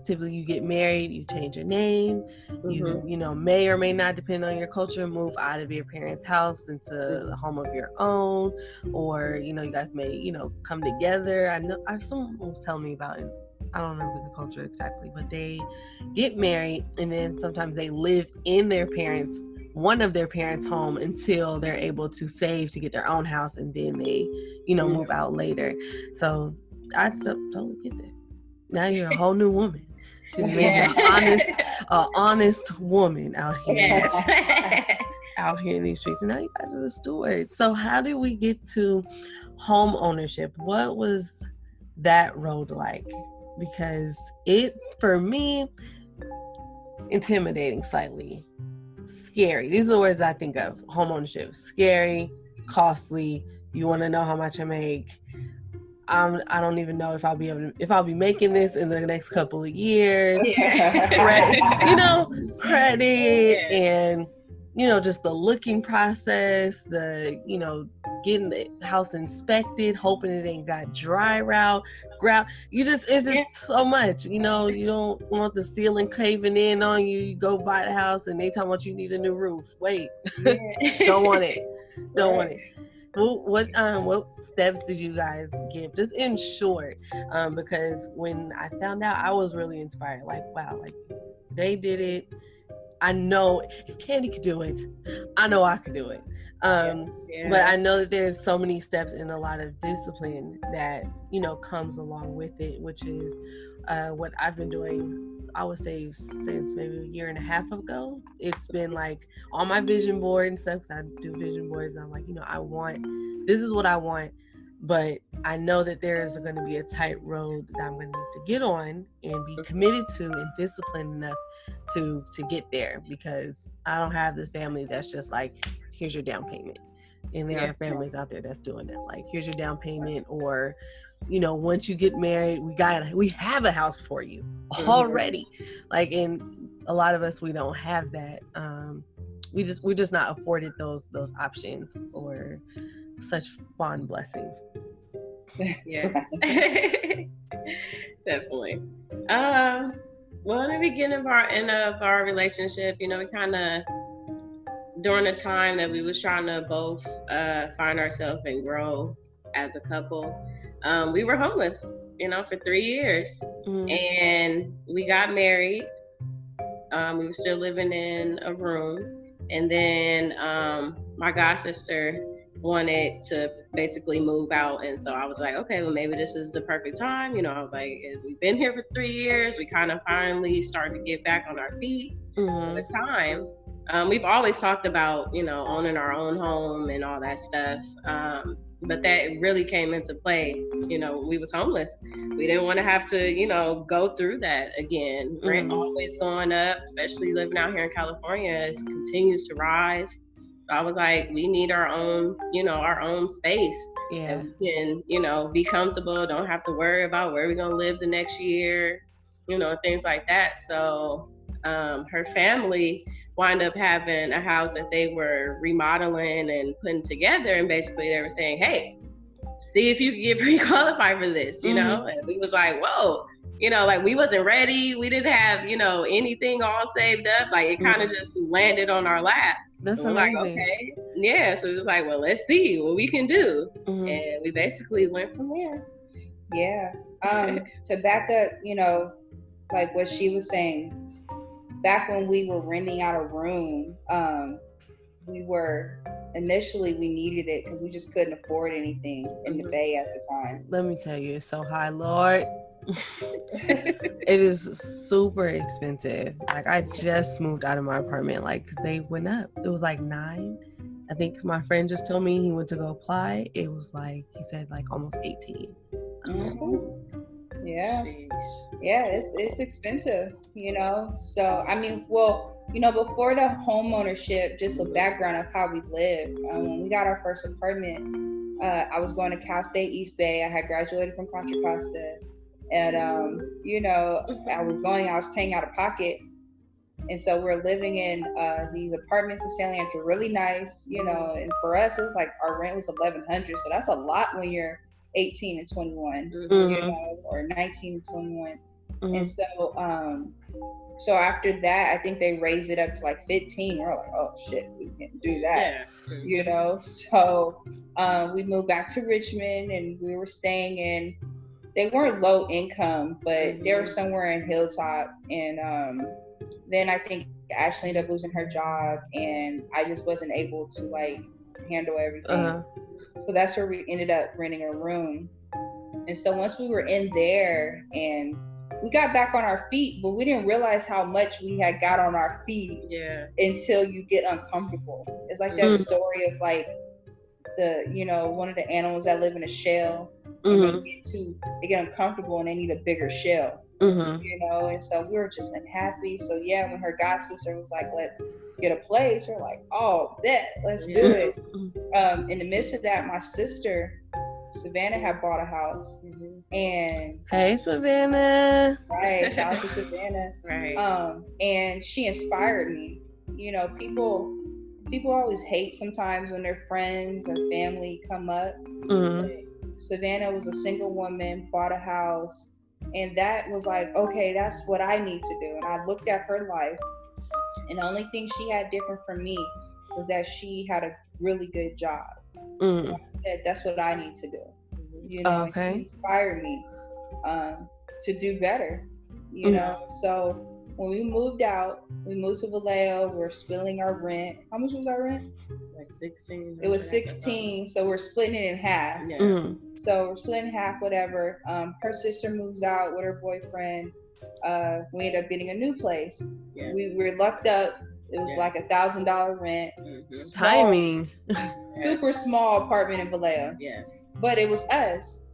typically you get married, you change your name, you may or may not, depend on your culture, move out of your parents' house into the home of your own, or you guys may come together. I know someone was telling me about it. I don't remember the culture exactly, but they get married, and then sometimes they live in one of their parents' home until they're able to save to get their own house, and then they, move out later. So I totally get that. Now you're a whole new woman. She's an honest woman out here. Out here in these streets. And now you guys are the stewards. So how did we get to home ownership? What was that road like? Because for me, intimidating slightly. Scary. These are the words I think of. Home ownership. Scary, costly. You want to know how much I make. I don't even know if I'll be making this in the next couple of years. Credit and just the looking process, the getting the house inspected, hoping it ain't got dry grout. It's just so much. You don't want the ceiling caving in on you. You go buy the house and they tell you you need a new roof. Wait, don't want it. What steps did you guys give, just in short? Because when I found out, I was really inspired. Like, wow, like they did it. I know if Candy could do it, I know I could do it. But I know that there's so many steps and a lot of discipline that, comes along with it, which is what I've been doing, I would say, since maybe a year and a half ago. It's been like on my vision board and stuff, because I do vision boards, and I'm like, this is what I want, but I know that there is going to be a tight road that I'm going to need to get on and be committed to and disciplined enough to get there, because I don't have the family that's just like, here's your down payment. And there are families out there that's doing that. Like, here's your down payment, or, once you get married, we have a house for you already. Like, and a lot of us, we don't have that. We're just not afforded those options or such fond blessings. Yes. Definitely. Well, in the beginning of our relationship, we kind of, during the time that we was trying to both find ourselves and grow as a couple, we were homeless, for 3 years. And we got married. We were still living in a room. And then my god sister wanted to basically move out, and so I was like, okay, well, maybe this is the perfect time. I was like, we've been here for 3 years, we kind of finally started to get back on our feet. So it's time. We've always talked about, owning our own home and all that stuff, but that really came into play, we was homeless. We didn't want to have to, go through that again. Rent always going up, especially living out here in California. It continues to rise. I was like, we need our own, our own space. Yeah. That we can, be comfortable, don't have to worry about where we're going to live the next year, things like that. So her family wound up having a house that they were remodeling and putting together. And basically they were saying, hey, see if you can get pre-qualified for this, and we was like, whoa. Like, we wasn't ready. We didn't have, anything all saved up. Like, it kind of just landed on our lap. That's amazing. Like, okay. Yeah. So it was like, well, let's see what we can do. And we basically went from there. Yeah. To back up, like what she was saying, back when we were renting out a room, we needed it because we just couldn't afford anything in the Bay at the time. Let me tell you, it's so high, Lord. It is super expensive. Like, I just moved out of my apartment, like, they went up. It was like 9. I think my friend just told me he went to go apply. It was like, he said like almost 18. Yeah. Yeah, it's expensive, So, I mean, well, before the home ownership, just a background of how we lived. When we got our first apartment, I was going to Cal State East Bay. I had graduated from Contra Costa. And, I was paying out of pocket. And so we're living in these apartments in San Leandro, really nice, and for us, it was like our rent was $1,100. So that's a lot when you're 18 and 21, or 19 and 21. And so after that, I think they raised it up to like 15. We're like, oh shit, we can't do that, So we moved back to Richmond, and we were staying in, they weren't low income, but they were somewhere in Hilltop. And then I think Ashley ended up losing her job, and I just wasn't able to like handle everything. So that's where we ended up renting a room. And so once we were in there, and we got back on our feet, but we didn't realize how much we had got on our feet until you get uncomfortable. It's like that story of like one of the animals that live in a shell, and they get uncomfortable and they need a bigger shell. And so we were just unhappy. So when her god sister was like, let's get a place, we're like, oh, bet, let's do it. In the midst of that, my sister Savannah had bought a house, and hey Savannah, right, shout out to Savannah, right, and she inspired me. People always hate sometimes when their friends or family come up. Savannah was a single woman, bought a house. And that was like, okay, that's what I need to do. And I looked at her life, and the only thing she had different from me was that she had a really good job. So I said, that's what I need to do. And she inspired me to do better. So when we moved out, we moved to Vallejo. We're splitting our rent. How much was our rent? Like 16. It was 16, so we're splitting it in half. Yeah. So we're splitting in half, whatever. Her sister moves out with her boyfriend. We ended up getting a new place. Yeah. We were lucked up. It was like $1,000 rent. Timing. Super small apartment in Vallejo. Yes. But it was us.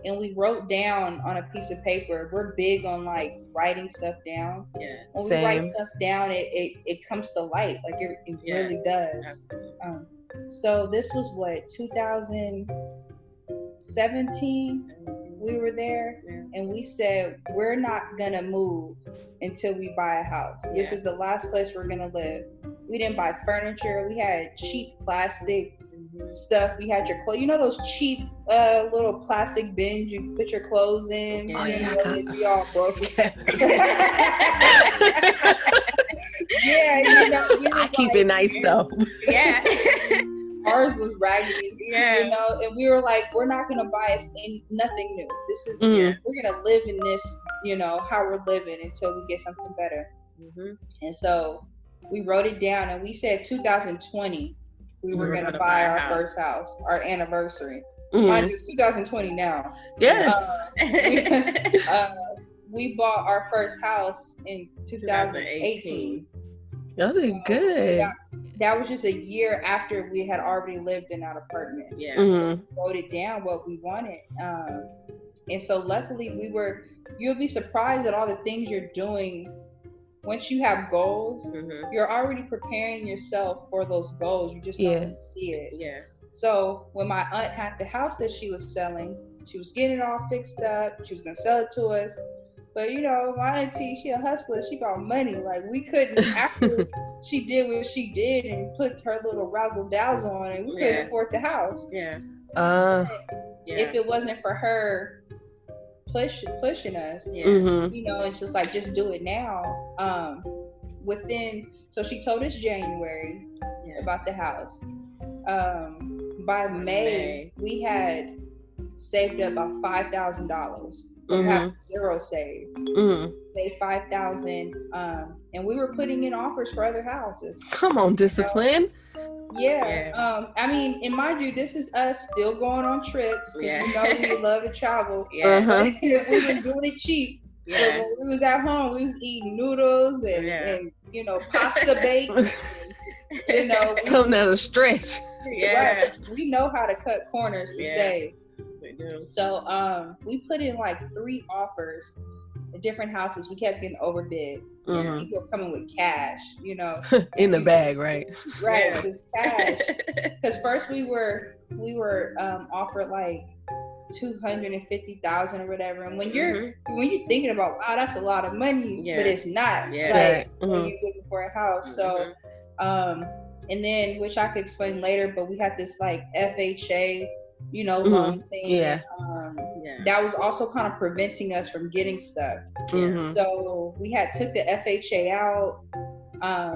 And we wrote down on a piece of paper. We're big on like writing stuff down. Yes. When we write stuff down, it comes to light. Like it really does. So this was what, 2017? We were there, and we said we're not gonna move until we buy a house. This is the last place we're gonna live. We didn't buy furniture. We had cheap plastic stuff. We had your clothes. You know those cheap little plastic bins you put your clothes in? It'd be all broken. Yeah, you know, I keep it nice though. Yeah. Ours was raggedy, you know, and we were like, we're not gonna buy us nothing new. This is we're gonna live in this, you know, how we're living until we get something better. And so we wrote it down, and we said 2020 we were gonna buy our first house, our anniversary. Mind you, it's 2020 now. Yes. We bought our first house in 2018. That was good. So that was just a year after we had already lived in that apartment. Yeah. Wrote it down what we wanted. And so luckily you'll be surprised at all the things you're doing. Once you have goals, you're already preparing yourself for those goals. You just don't see it. Yeah. So when my aunt had the house that she was selling, she was getting it all fixed up. She was going to sell it to us. But, you know, my auntie, she a hustler. She got money. Like, we couldn't, after she did what she did and put her little razzle-dazzle on it, we couldn't afford the house. Yeah. If it wasn't for her pushing us, you know, it's just like, just do it now. So she told us January about the house. By May, we had saved up about $5,000. So we have zero saved. Saved $5,000, and we were putting in offers for other houses. Come on, discipline. I mean, and mind you, this is us still going on trips because you know we love to travel. We was doing it cheap. But when we was at home, we was eating noodles and you know, pasta bakes. You know, something that'll stretch. Right. We know how to cut corners to save. So we put in like 3 offers at different houses. We kept getting overbid. People were coming with cash, you know, in the bag, right? Right, just cash. Because first we were offered like 250,000 or whatever. And when you're thinking about, wow, that's a lot of money, but it's not. Like when you're looking for a house. So and then, which I could explain later, but we had this like FHA, you know, loan thing. That was also kind of preventing us from getting stuff. So we took the FHA out.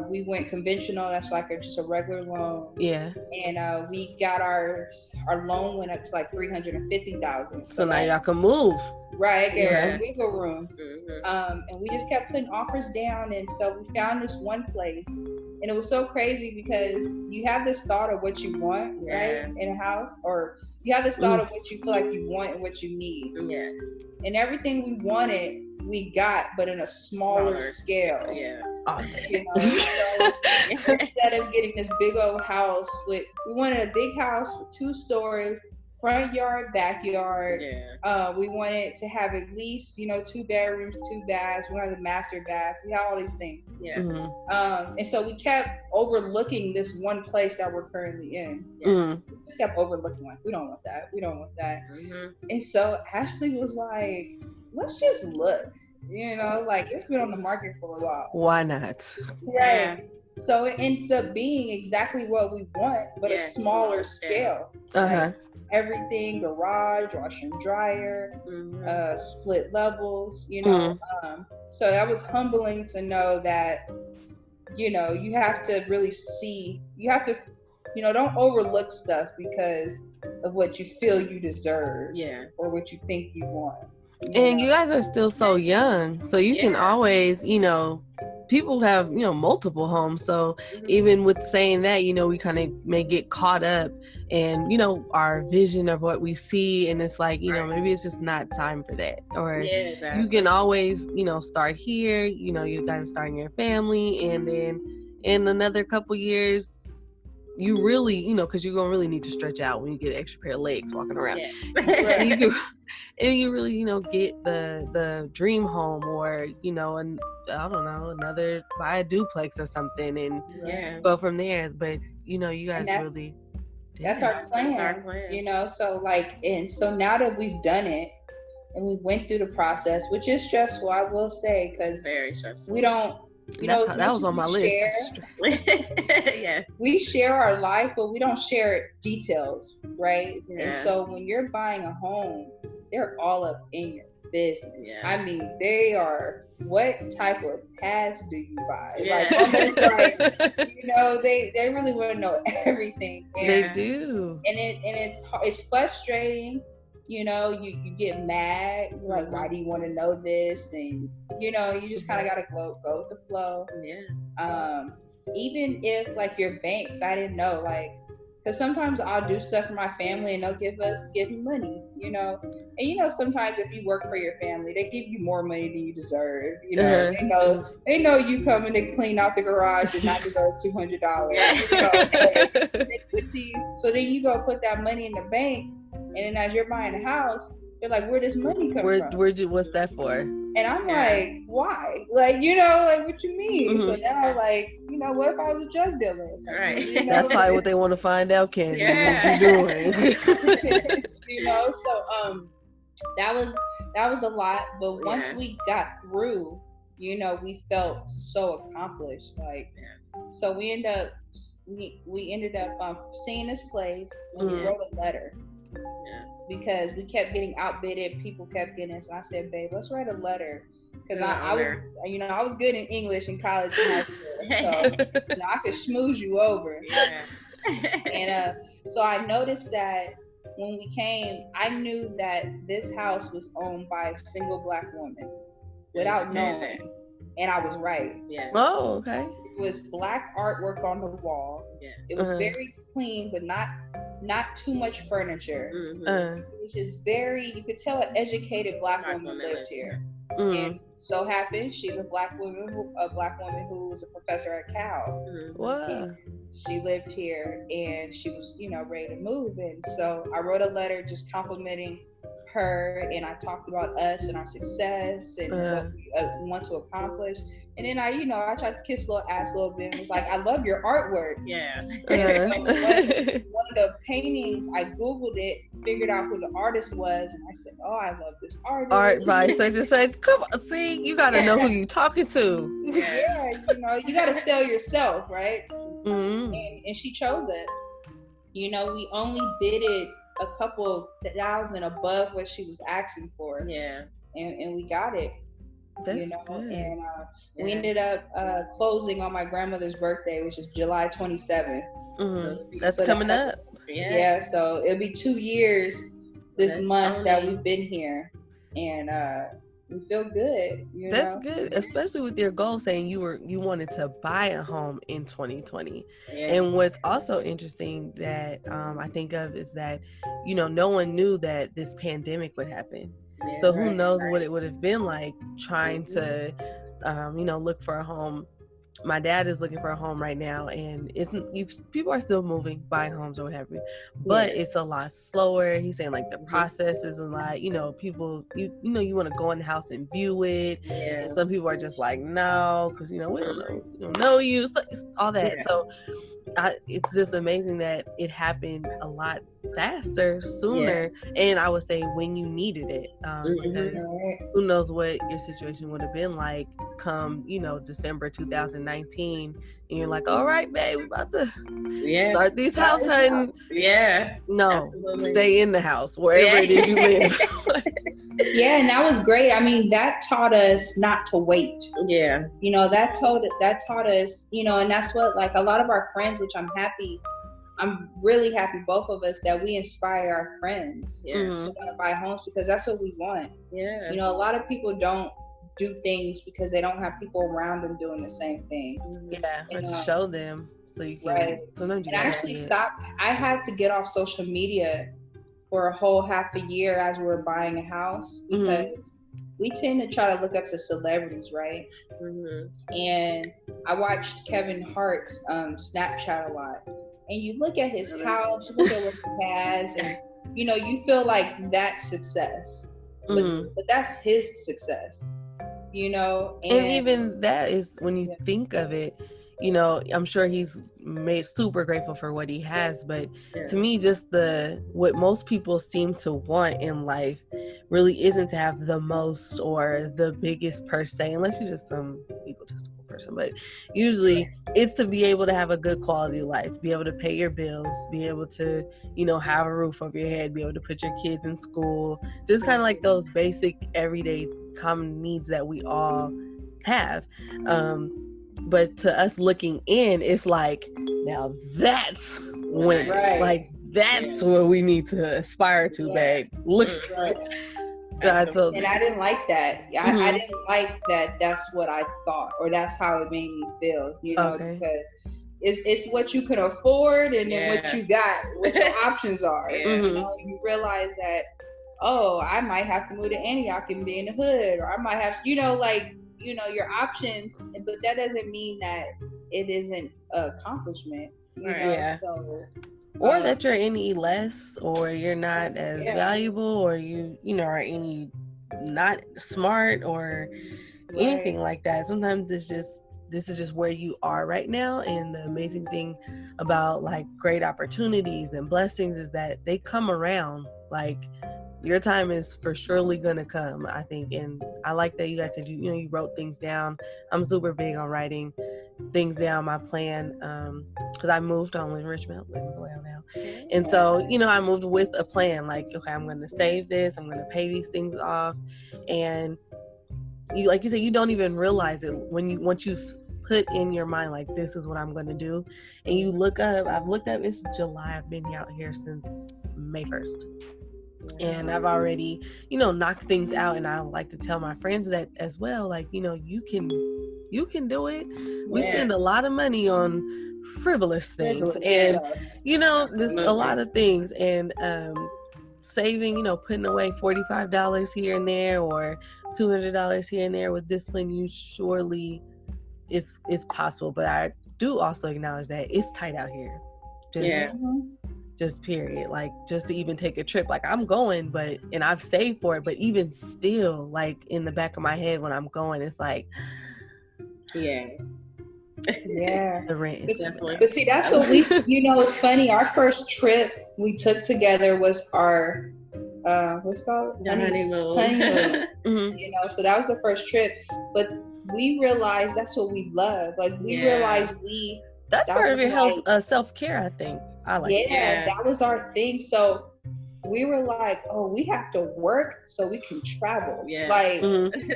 We went conventional. That's like just a regular loan. And we got our loan went up to like 350,000. So now y'all can move. Right, gave us some wiggle room. And we just kept putting offers down. And so we found this one place. And it was so crazy because you have this thought of what you want, right, in a house, or you have this thought of what you feel like you want and what you need. Yes. And everything we wanted, we got, but in a smaller scale. You know, so instead of getting this big old house we wanted a big house with 2 stories, front yard, backyard. We wanted to have at least, you know, 2 bedrooms, 2 baths. We wanted a master bath. We had all these things. And so we kept overlooking this one place that we're currently in. We just kept overlooking, like, we don't want that. We don't want that. And so Ashley was like, let's just look. You know, like, it's been on the market for a while. Why not? Right. So it ends up being exactly what we want, but a smaller scale. Like, everything, garage, washer and dryer, split levels, you know. So that was humbling to know that, you know, you have to really see, you have to, you know, don't overlook stuff because of what you feel you deserve or what you think you want. And you guys are still so young, so you can always, people have, multiple homes. So even with saying that, we kind of may get caught up in, our vision of what we see. And it's like, maybe it's just not time for that. Or you can always, start here, you guys are starting your family. And then in another couple years, you really, because you're going to really need to stretch out when you get an extra pair of legs walking around. Yes. And you really, get the dream home, or, I don't know, buy a duplex or something and go from there. But, you guys really... That's our plan. So so now that we've done it and we went through the process, which is stressful, I will say, because very stressful. We don't... that was on my list. We share our life, but we don't share details, right? Yeah. And so when you're buying a home, they're all up in your business. Yes. I mean, they are. What type of pads do you buy? Yes. Almost they really want to know everything. And, they do, and it's frustrating. You get mad, like, why do you want to know this? And, you just kind of got to go with the flow. Yeah. Even if, like, your banks, I didn't know, like, because sometimes I'll do stuff for my family and they'll give me money, And, sometimes if you work for your family, they give you more money than you deserve. They know you coming to clean out the garage and not deserve $200. They put to you. So then you go put that money in the bank. And then as you're buying a house, they're like, where does money come from? What's that for? And I'm like, why? Like, what you mean? Mm-hmm. So now, like, what if I was a drug dealer or something? Right. That's probably what they want to find out, Candy. What you doing? So that was a lot. But once we got through, we felt so accomplished. Like, so we ended up seeing this place and we wrote a letter. Because we kept getting outbidded, people kept getting us. And I said, babe, let's write a letter. Because I was good in English in college and high school, so I could schmooze you over. Yeah. And so I noticed that when we came, I knew that this house was owned by a single Black woman without knowing, and I was right. Yeah. Oh, okay. It was Black artwork on the wall. Yeah. It was very clean, but not too much furniture. Mm-hmm. Which is you could tell an educated Black woman lived here. Mm-hmm. And so happened she's a Black woman who was a professor at Cal. Mm-hmm. Wow. She lived here and she was, ready to move. And so I wrote a letter just complimenting her, and I talked about us and our success and what we want to accomplish. And then I tried to kiss little ass a little bit and was like, I love your artwork. Yeah. So one of the paintings, I Googled it, figured out who the artist was, and I said, oh, I love this artist. Art by such and such. Come on, see, you got to know who you're talking to. Yeah, you got to sell yourself, right? Mm-hmm. And she chose us. We only bidded a couple thousand above what she was asking for. Yeah. And we got it. That's good. And we ended up closing on my grandmother's birthday, which is July 27th. Mm-hmm. That's coming up. Yes. Yeah, so it'll be 2 years this month that we've been here, and we feel good. That's good, especially with your goal saying you wanted to buy a home in 2020. Yeah. And what's also interesting that I think of is that no one knew that this pandemic would happen. Yeah, so who knows what it would have been like trying to, look for a home. My dad is looking for a home right now, and people are still moving, buying homes or whatever, but it's a lot slower. He's saying like the process is a lot, people, you want to go in the house and view it. Yeah. And some people are just like, no, because, we don't know you, so, all that. Yeah. So it's just amazing that it happened a lot faster, sooner, and I would say when you needed it, because who knows what your situation would have been like come December 2019, and you're like, all right, babe, we about to start these house hunting. Stay in the house wherever it is you live. Yeah, and that was great. I mean, that taught us not to wait. Yeah. That taught us, and that's what, like, a lot of our friends, which I'm happy, I'm really happy, both of us, that we inspire our friends to want to buy homes, because that's what we want. Yeah. You know, a lot of people don't do things because they don't have people around them doing the same thing. Yeah, or to show them so you can. Sometimes you and actually stop. I had to get off social media for a whole half a year as we were buying a house, because we tend to try to look up to celebrities, right? And I watched Kevin Hart's Snapchat a lot, and you look at his house, you look at what he has, and you know, you feel like that's success, but that's his success, you know. And even that is, when you think of it, you know, I'm sure he's super grateful for what he has, but to me, just what most people seem to want in life really isn't to have the most or the biggest per se, unless you're just some egotistical person. But usually it's to be able to have a good quality life, be able to pay your bills, be able to, you know, have a roof over your head, be able to put your kids in school, just kind of like those basic everyday common needs that we all have. But to us looking in, it's like, now that's when, like, that's what we need to aspire to, babe. Look. And I didn't like that. I didn't like that. That's what I thought, or that's how it made me feel, you know, because it's what you can afford, and then what you got, what your options are. You know, you realize that, oh, I might have to move to Antioch and be in the hood, or I might have, you know, like, you know, your options, but that doesn't mean that it isn't an accomplishment, you know. So, or that you're any less, or you're not as valuable, or you know, are any not smart, or anything like that. Sometimes it's just, this is just where you are right now. And the amazing thing about like great opportunities and blessings is that they come around. Like, your time is for surely gonna come, I think. And I like that you guys said you know, you wrote things down. I'm super big on writing things down, my plan, because I moved on with Richmond, living below now, and so, you know, I moved with a plan. Like, okay, I'm gonna save this, I'm gonna pay these things off, and you, like you said, you don't even realize it once you've put in your mind, like, this is what I'm gonna do, and you look up. I've looked up. It's July. I've been out here since May 1st. And I've already, you know, knocked things out. And I like to tell my friends that as well. Like, you know, you can do it. We spend a lot of money on frivolous things, and you know, there's a lot of things, and saving, you know, putting away $45 here and there, or $200 here and there with discipline, you surely, it's possible. But I do also acknowledge that it's tight out here. Just period. Like, just to even take a trip, like, I'm going, and I've saved for it, but even still, like, in the back of my head when I'm going, it's like, the rent is but see, that's what we, you know, it's funny, our first trip we took together was our what's it called, honeymoon. You know, so that was the first trip, but we realized that's what we love. Like, we realized that's part of your health, self-care, I think. I like that was our thing. So we were like, oh, we have to work so we can travel. Like,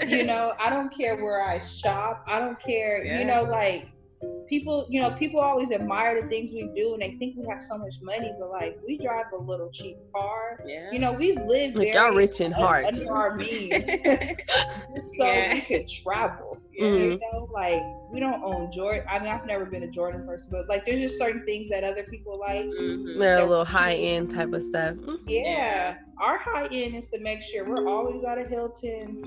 you know, I don't care where I shop, I don't care, you know, like, people, you know, people always admire the things we do, and they think we have so much money, but like, we drive a little cheap car. You know, we live very y'all rich in heart, under our means, just so we could travel. You know, like, we don't own Jordan. I mean, I've never been a Jordan person, but like, there's just certain things that other people like. They're a little high end type of stuff. Our high end is to make sure we're always at a Hilton,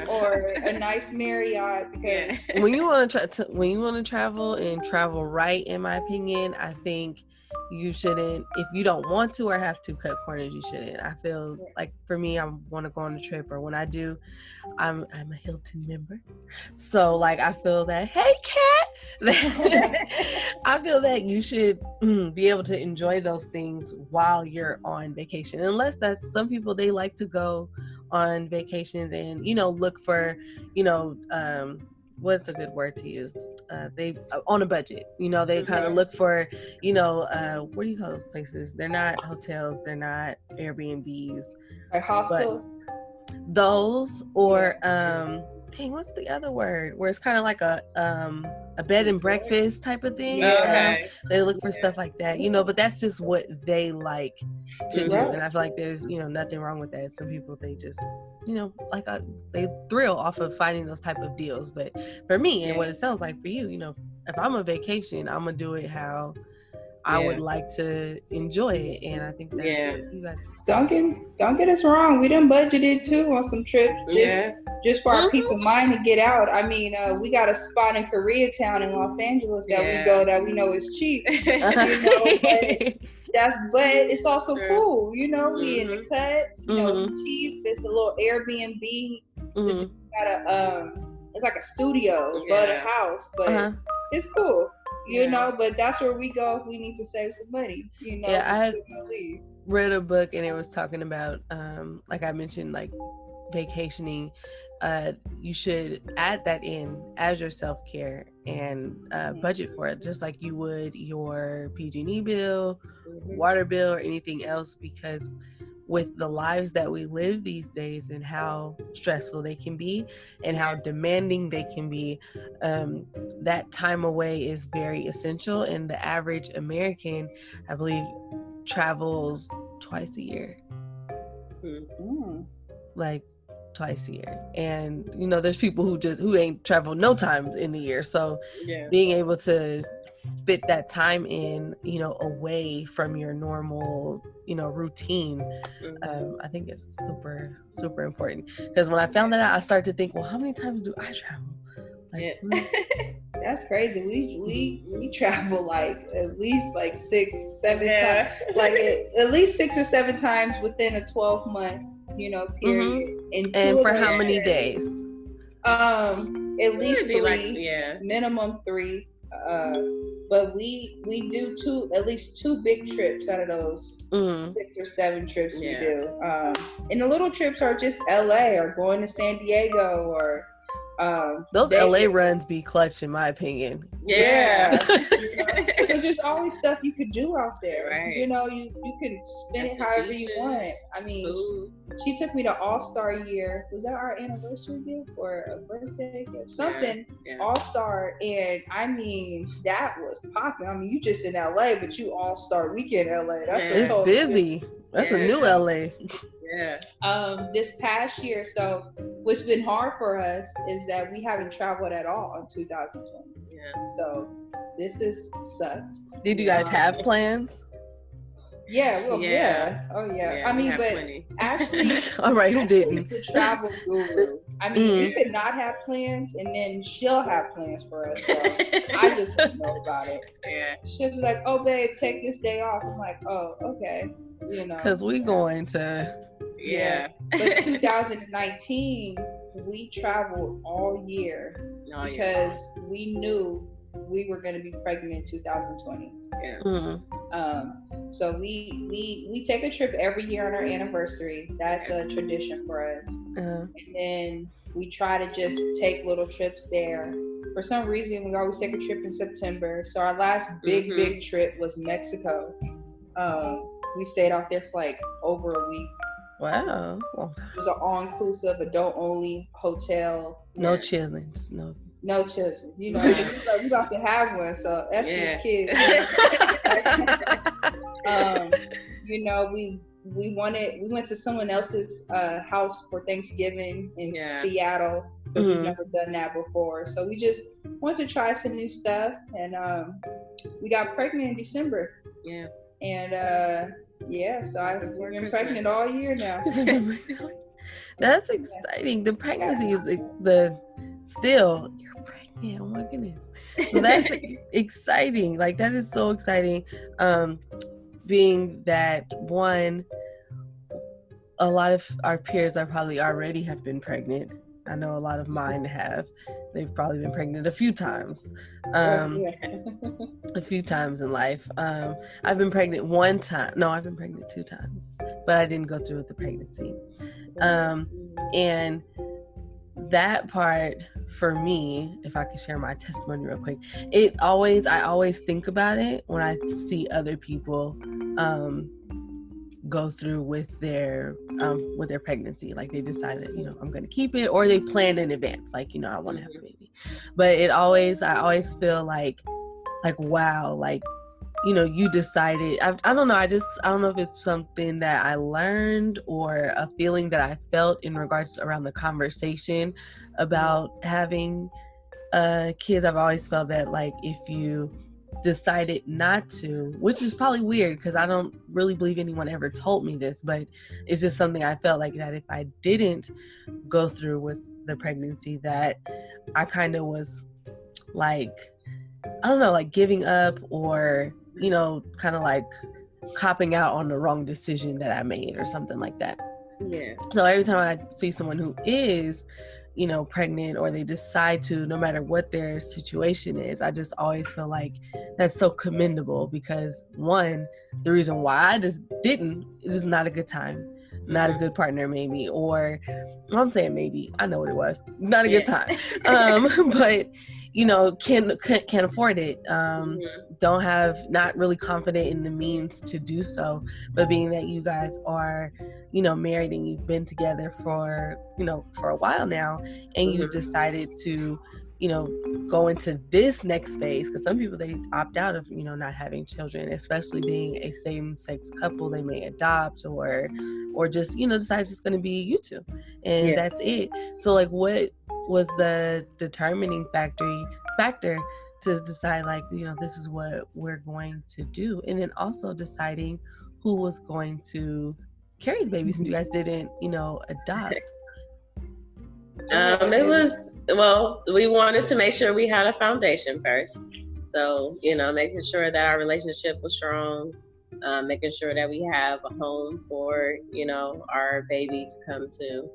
or a nice Marriott, because when you want to travel and travel right, in my opinion, I think you shouldn't, if you don't want to or have to cut corners, you shouldn't. I feel like, for me, I want to go on a trip, or when I do, I'm a Hilton member, so like, I feel that, hey cat, I feel that you should be able to enjoy those things while you're on vacation, unless that's, some people, they like to go on vacations and, you know, look for, you know, what's a good word to use? They on a budget, you know, they kind of look for, you know, what do you call those places? They're not hotels, they're not Airbnbs, like hostels. those, or dang, what's the other word? Where it's kind of like a bed and breakfast type of thing. Okay. They look for stuff like that, but that's just what they like to do. And I feel like there's, nothing wrong with that. Some people, they just, they thrill off of finding those type of deals. But for me, and what it sounds like for you, if I'm on vacation, I'm gonna do it how I would like to enjoy it. And I think that's what you guys. Don't get us wrong. We done budgeted too on some trips just for our peace of mind to get out. I mean, we got a spot in Koreatown in Los Angeles that we go that we know is cheap. But it's also cool. We in the cuts. It's cheap. It's a little Airbnb. It's like a studio, but a house, but it's cool. But that's where we go if we need to save some money. I read a book and it was talking about, like I mentioned, like vacationing. You should add that in as your self-care and budget for it, just like you would your PG&E bill, water bill, or anything else, because with the lives that we live these days and how stressful they can be and how demanding they can be, that time away is very essential. And the average American, I believe, travels twice a year. Like twice a year. And there's people who ain't traveled no time in the year. So being able to fit that time in, away from your normal, routine, I think it's super, super important. Because when I found that out, I started to think, well, how many times do I travel? That's crazy. We travel like at least like 6-7 times, like at least 6 or 7 times within a 12-month, period. And for how many days? At least 3, minimum 3. But we do at least 2 big trips out of those 6 or 7 trips we do. And the little trips are just LA or going to San Diego or those Vegas. LA runs be clutch in my opinion. Because there's always stuff you could do out there, right? You can spend it however you want. I mean, she took me to All-Star year. Was that our anniversary gift or a birthday gift? Something All-Star, and I mean that was popping. I mean, you just in LA, but you All-Star weekend LA. It's busy. That's a new LA. This past year, so what's been hard for us is that we haven't traveled at all in 2020. So this has sucked. Did you guys have plans? Oh yeah. I mean, but plenty. Ashley, all right, who didn't? She's the travel guru. I mean, we could not have plans, and then she'll have plans for us. So I just wouldn't know about it. She'll be like, "Oh, babe, take this day off." I'm like, "Oh, okay." Because we going to. But 2019, we traveled all year because we knew we were going to be pregnant in 2020. So we take a trip every year on our anniversary. That's a tradition for us. And then we try to just take little trips there. For some reason, we always take a trip in September. So our last big trip was Mexico. We stayed out there for like over a week. Wow. It was an all-inclusive, adult-only hotel. No chillings. No children. We about to have one, so F these kids. We went to someone else's house for Thanksgiving in Seattle, but we've never done that before. So we just wanted to try some new stuff, and we got pregnant in December. And so I've been pregnant all year now. That's exciting. The pregnancy is the still. Yeah, oh my goodness. So that's exciting. Like, that is so exciting. Being that, one, a lot of our peers are probably already have been pregnant. I know a lot of mine have. They've probably been pregnant a few times. A few times in life. I've been pregnant one time. No, I've been pregnant 2 times. But I didn't go through with the pregnancy. And that part for me, if I could share my testimony real quick, I always think about it when I see other people go through with their pregnancy. Like they decided, I'm going to keep it, or they planned in advance, like, I want to have a baby. But I always feel like wow, like, you decided. I don't know. I don't know if it's something that I learned or a feeling that I felt in regards to around the conversation about having kids. I've always felt that, like, if you decided not to, which is probably weird because I don't really believe anyone ever told me this, but it's just something I felt like, that if I didn't go through with the pregnancy, that I kind of was like, I don't know, like giving up, or kind of like copping out on the wrong decision that I made or something like that. Yeah. So every time I see someone who is pregnant, or they decide to, no matter what their situation is, I just always feel like that's so commendable, because one, the reason why I just didn't, it is not a good time, not a good partner maybe, or I'm saying maybe, I know what it was, not a good time, but can afford it, don't have, not really confident in the means to do so. But being that you guys are married and you've been together for for a while now, and you decided to go into this next phase, because some people, they opt out of not having children, especially being a same-sex couple. They may adopt, or just decide it's just going to be you two, and that's it. So like, what was the determining factor to decide, like, this is what we're going to do, and then also deciding who was going to carry the baby, since you guys didn't adopt? It was, well, we wanted to make sure we had a foundation first. So, making sure that our relationship was strong, making sure that we have a home for, our baby to come to.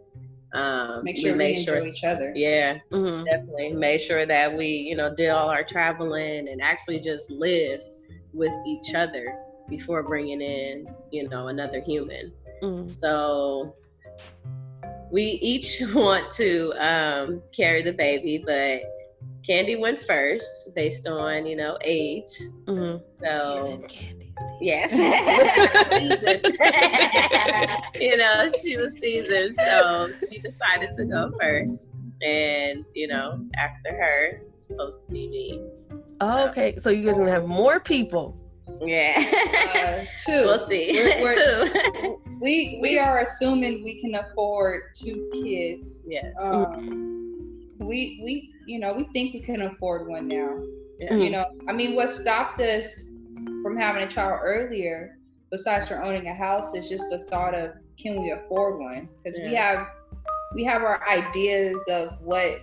Make sure we enjoy each other. Yeah, definitely. Made sure that we, did all our traveling and actually just live with each other before bringing in, another human. So we each want to carry the baby, but Candy went first based on, age. So Season Candy. Yes. Seasoned. She was seasoned, so she decided to go first. And, after her, it's supposed to be me. Oh, okay. So you guys are going to have more people. Yeah. Two. We'll see. Two. We are assuming we can afford 2 kids. Yes. We think we can afford one now. Yeah. I mean, what stopped us from having a child earlier, besides for owning a house, is just the thought of, can we afford one? Because we have our ideas of what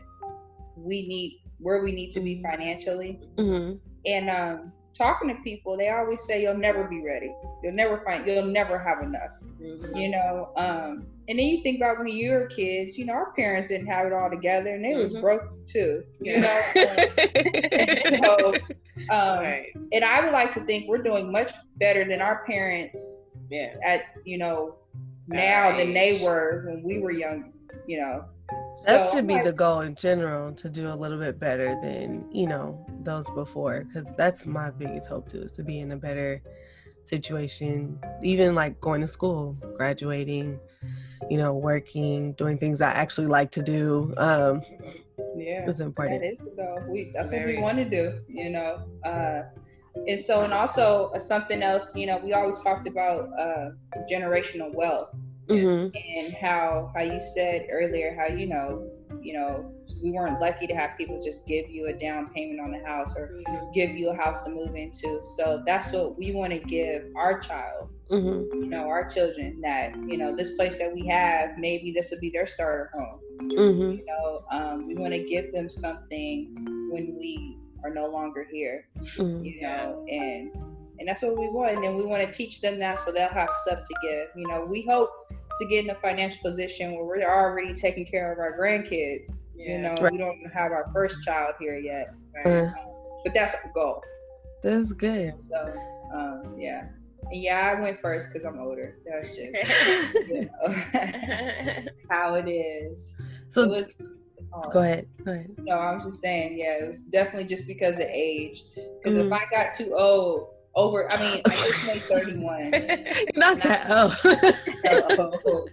we need, where we need to be financially. And talking to people, they always say you'll never be ready. You'll never have enough. And then you think about when you were kids, our parents didn't have it all together, and they was broke too. So, and I would like to think we're doing much better than our parents at now than they were when we were young. So that should be the goal in general, to do a little bit better than those before, because that's my biggest hope too, is to be in a better situation, even like going to school, graduating, working, doing things I actually like to do. It's important. That is the goal. That's what we want to do, and so, and also something else, we always talked about generational wealth. And how you said earlier how we weren't lucky to have people just give you a down payment on the house, or give you a house to move into. So that's what we want to give our child, our children, that this place that we have, maybe this will be their starter home. We want to give them something when we are no longer here, and that's what we want. And then we want to teach them that, so they'll have stuff to give. We hope to get in a financial position where we're already taking care of our grandkids. We don't even have our first child here yet, but that's our goal. That's good. So I went first because I'm older. That's just how it is. So go ahead. No, I'm just saying, it was definitely just because of age. Because if I got too old, over. I mean, I just made 31. Not that. old.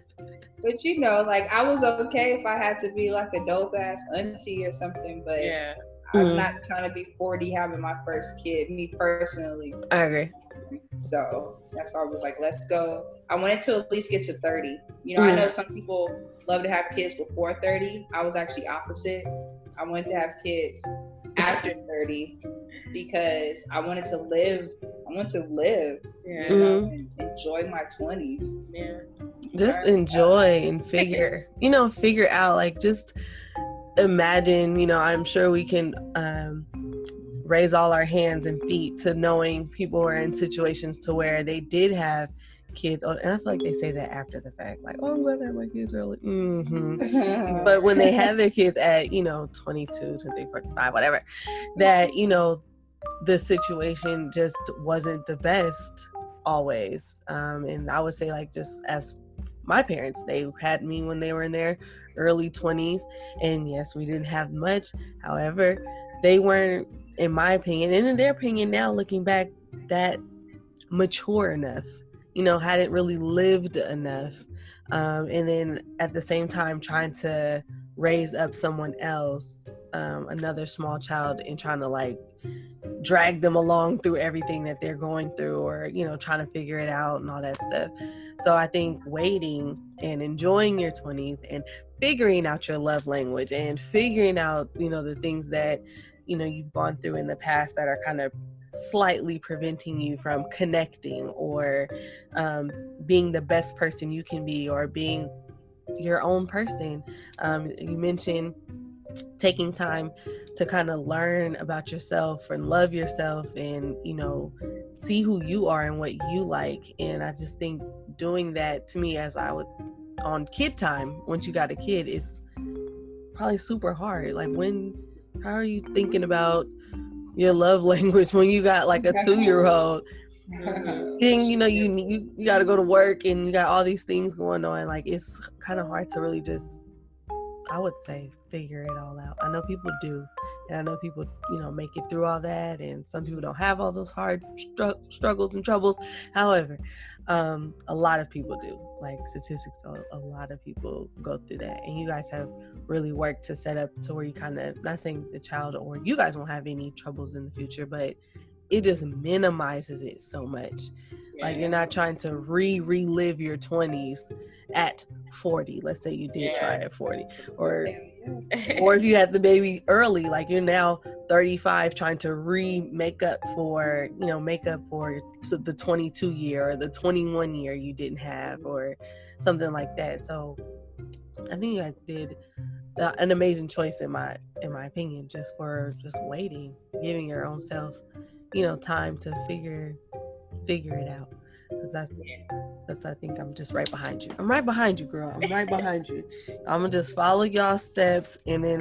But you know, like I was okay if I had to be like a dope ass auntie or something. But Yeah. I'm not trying to be 40 having my first kid. Me personally. I agree. So that's why I was like, let's go. I wanted to at least get to 30. You know, I know some people love to have kids before 30. I was actually opposite. I wanted to have kids after 30 because I wanted to live. Yeah. You know, and enjoy my 20s. Yeah. Just enjoy and figure out, like, just imagine, you know, I'm sure we can raise all our hands and feet to knowing people who are in situations to where they did have kids. And I feel like they say that after the fact, like, oh, I'm glad I had my kids early. But when they have their kids at, you know, 22, 23, 45, whatever, that, you know, the situation just wasn't the best always. And I would say, like, just as my parents, they had me when they were in their early 20s, and yes, we didn't have much. However, they weren't, in my opinion, and in their opinion now, looking back, that mature enough, you know, hadn't really lived enough. And then at the same time trying to raise up someone else, another small child, and trying to like drag them along through everything that they're going through, or, you know, trying to figure it out and all that stuff. So I think waiting and enjoying your 20s and figuring out your love language and figuring out, you know, the things that, you know, you've gone through in the past that are kind of slightly preventing you from connecting or being the best person you can be, or being your own person. You mentioned taking time to kind of learn about yourself and love yourself and, you know, see who you are and what you like. And I just think doing that, to me, as I would on kid time, once you got a kid, is probably super hard. Like, how are you thinking about your love language when you got like a 2-year-old? And, you know, you got to go to work and you got all these things going on. Like, it's kind of hard to really just, I would say, figure it all out. I know people do, and I know people, you know, make it through all that, and some people don't have all those hard struggles and troubles. However, a lot of people do. Like, statistics, a lot of people go through that, and you guys have really worked to set up to where you kind of, not saying the child or you guys won't have any troubles in the future, but it just minimizes it so much. Yeah. Like, you're not trying to relive your 20s at 40. Let's say you did try at 40, or if you had the baby early, like you're now 35 trying to make up for the 22 year or the 21 year you didn't have, or something like that. So I think you guys did an amazing choice in my opinion, just waiting, giving your own self, you know, time to figure it out. Because that's, I think I'm just right behind you. I'm right behind you, girl. I'm right behind you. I'm gonna just follow y'all steps, and then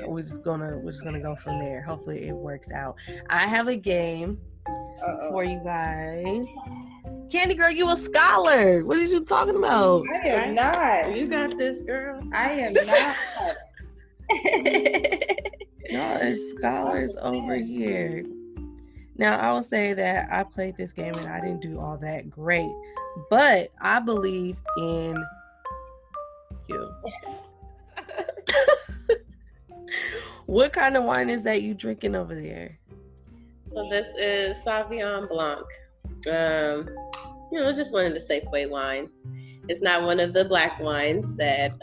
we're just gonna go from there. Hopefully it works out. I have a game for you guys. Candy girl, you a scholar. What are you talking about? I am not. You got this, girl. I am not. Y'all are scholars over here. Now, I will say that I played this game and I didn't do all that great, but I believe in you. What kind of wine is that you drinking over there? So this is Sauvignon Blanc. It's just one of the Safeway wines. It's not one of the black wines that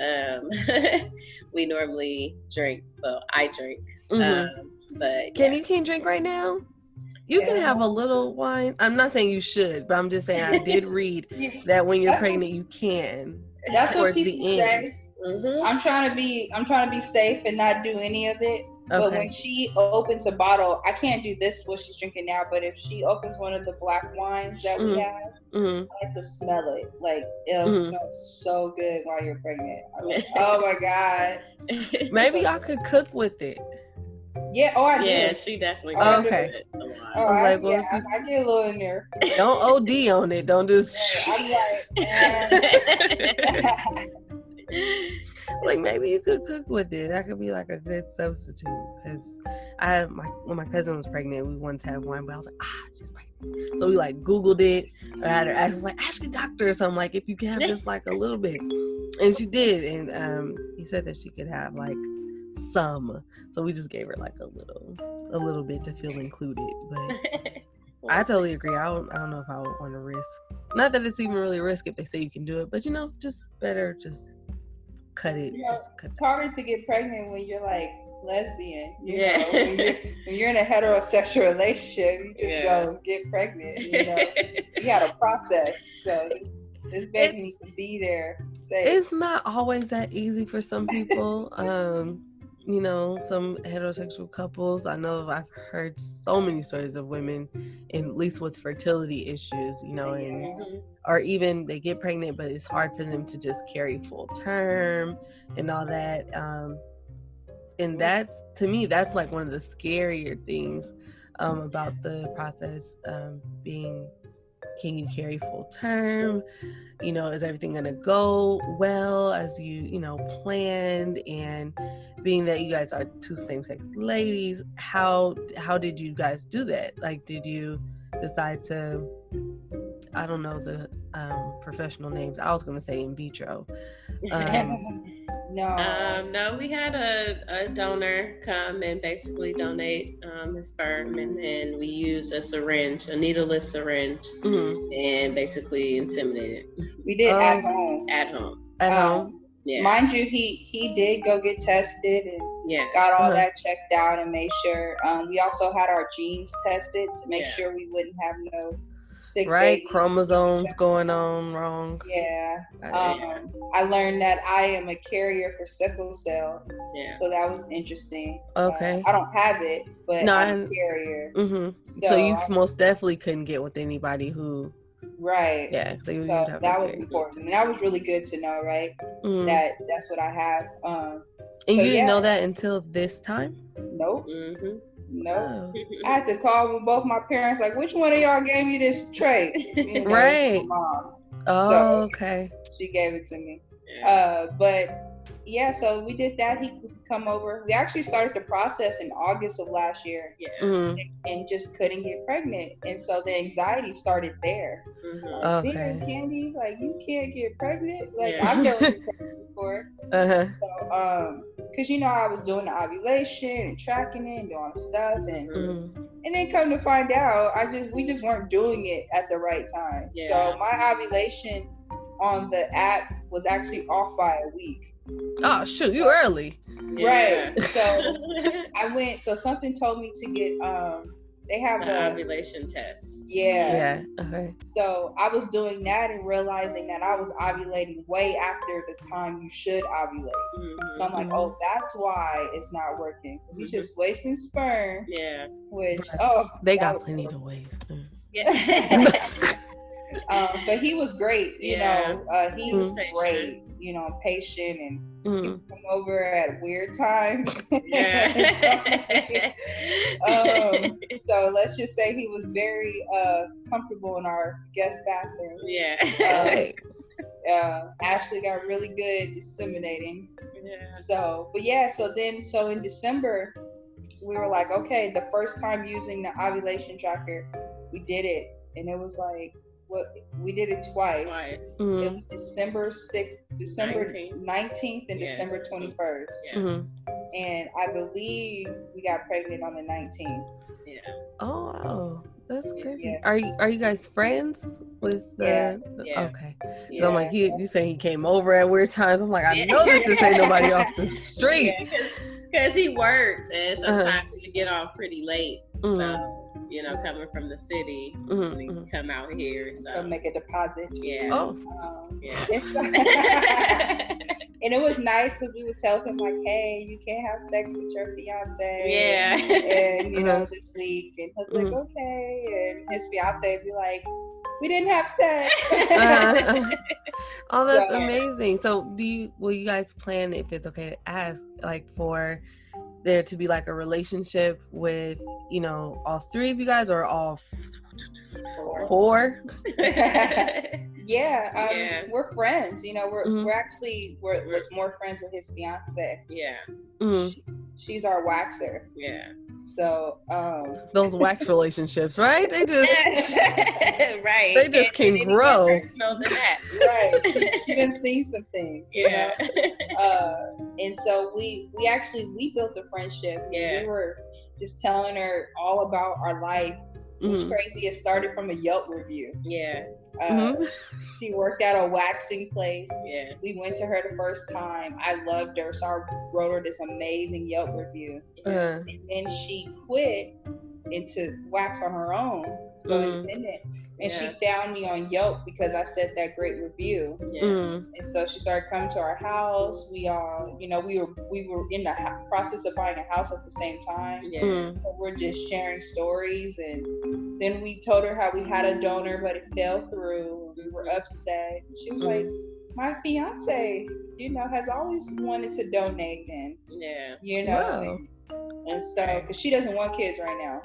we normally drink. Well, I drink. Mm-hmm. But can you drink right now? You can have a little wine. I'm not saying you should, but I'm just saying I did read that when you're pregnant, you can. That's what people say. Mm-hmm. I'm trying to be safe and not do any of it. Okay. But when she opens a bottle, I can't do this what she's drinking now, but if she opens one of the black wines that we have, I like to smell it. Like, it'll smell so good while you're pregnant. I'm like, oh my God. Maybe y'all could cook with it. Yeah, I do. Yeah, she definitely does. Okay. I get a little in there. Don't OD on it. Don't just. I'm like, like maybe you could cook with it. That could be like a good substitute. Because when my cousin was pregnant, we wanted to have one, but I was like, she's pregnant. So we like Googled it. I had her ask, like, ask your doctor or something, like if you can have just like a little bit. And she did, and he said that she could have like some. So we just gave her like a little bit to feel included. But I totally agree. I don't know if I would want to risk. Not that it's even really a risk if they say you can do it, but just better just cut it. It's harder to get pregnant when you're like lesbian. You know, when you're in a heterosexual relationship, you just go get pregnant. You got a process. So this baby needs to be there. It's not always that easy for some people. Some heterosexual couples. I know I've heard so many stories of women, at least with fertility issues, or even they get pregnant, but it's hard for them to just carry full term and all that. And that's, to me, that's like one of the scarier things about the process being, can you carry full term? Is everything going to go well as you planned? And being that you guys are two same-sex ladies, how did you guys do that? Like, did you decide to, I don't know the professional names. I was going to say in vitro. No, we had a donor come and basically donate his sperm, and then we used a needleless syringe, and basically inseminated. We did at home. At home. Yeah. Mind you, he did go get tested and got all that checked out and made sure. We also had our genes tested to make sure we wouldn't have no sick baby. Chromosomes going on wrong. I learned that I am a carrier for sickle cell, so that was interesting. Okay. I don't have it, but I'm a carrier. So you most definitely couldn't get with anybody who so that was important, and that was really good to know, right? That's what I have. And you didn't know that until this time? Nope. No, I had to call with both my parents, like, which one of y'all gave me this trait? Right. My mom. Okay. She gave it to me. But so we did that. He could come over. We actually started the process in August of last year, and just couldn't get pregnant. And so the anxiety started there. Damn, Candy, like, you can't get pregnant. Like, I've never been pregnant before. So, because I was doing the ovulation and tracking it and doing stuff, and then come to find out, we just weren't doing it at the right time. So my ovulation on the app was actually off by a week. Oh shoot, you early. Right. So I went, so something told me to get they have an ovulation test. Yeah. Okay. So I was doing that and realizing that I was ovulating way after the time you should ovulate. So I'm like, oh, that's why it's not working. So he's just wasting sperm. Yeah. Which they got plenty to waste. But he was great. He was great. Patient, and he would come over at weird times. So let's just say he was very comfortable in our guest bathroom. Ashley got really good disseminating. So in December we were like, okay, the first time using the ovulation tracker, we did it, and it was like, we did it twice. It was December 6th, December 19th, and December 21st. And I believe we got pregnant on the 19th. Oh wow, that's crazy. Are you guys friends with the? Okay. So I'm like, you saying he came over at weird times? I'm like, I know this just ain't nobody off the street. Because he worked, and sometimes he would get off pretty late. Coming from the city, and come out here, so make a deposit. And it was nice because we would tell him, like, hey, you can't have sex with your fiance. And this week, and he'll be like, okay, and his fiance would be like, we didn't have sex. Oh, that's amazing. So will you guys plan, if it's okay to ask, like, for there to be like a relationship with all three of you guys, or all four? We're friends. You know, we're actually was more friends with his fiance. Yeah. She's our waxer. Yeah. So those wax relationships, right? They just right. They just can grow. More personal than that. Right. She done seen some things. Yeah. You know? And so we built a friendship. Yeah. We were just telling her all about our life. Which crazy, it started from a Yelp review. Yeah. She worked at a waxing place. Yeah. We went to her the first time. I loved her, so I wrote her this amazing Yelp review. And then she quit and to wax on her own, go independent. And she found me on Yelp because I said that great review. And so she started coming to our house. We all, you know, we were in the process of buying a house at the same time. So we're just sharing stories. And then we told her how we had a donor, but it fell through. We were upset. She was like, my fiance, you know, has always wanted to donate. And, you know, and so, because she doesn't want kids right now.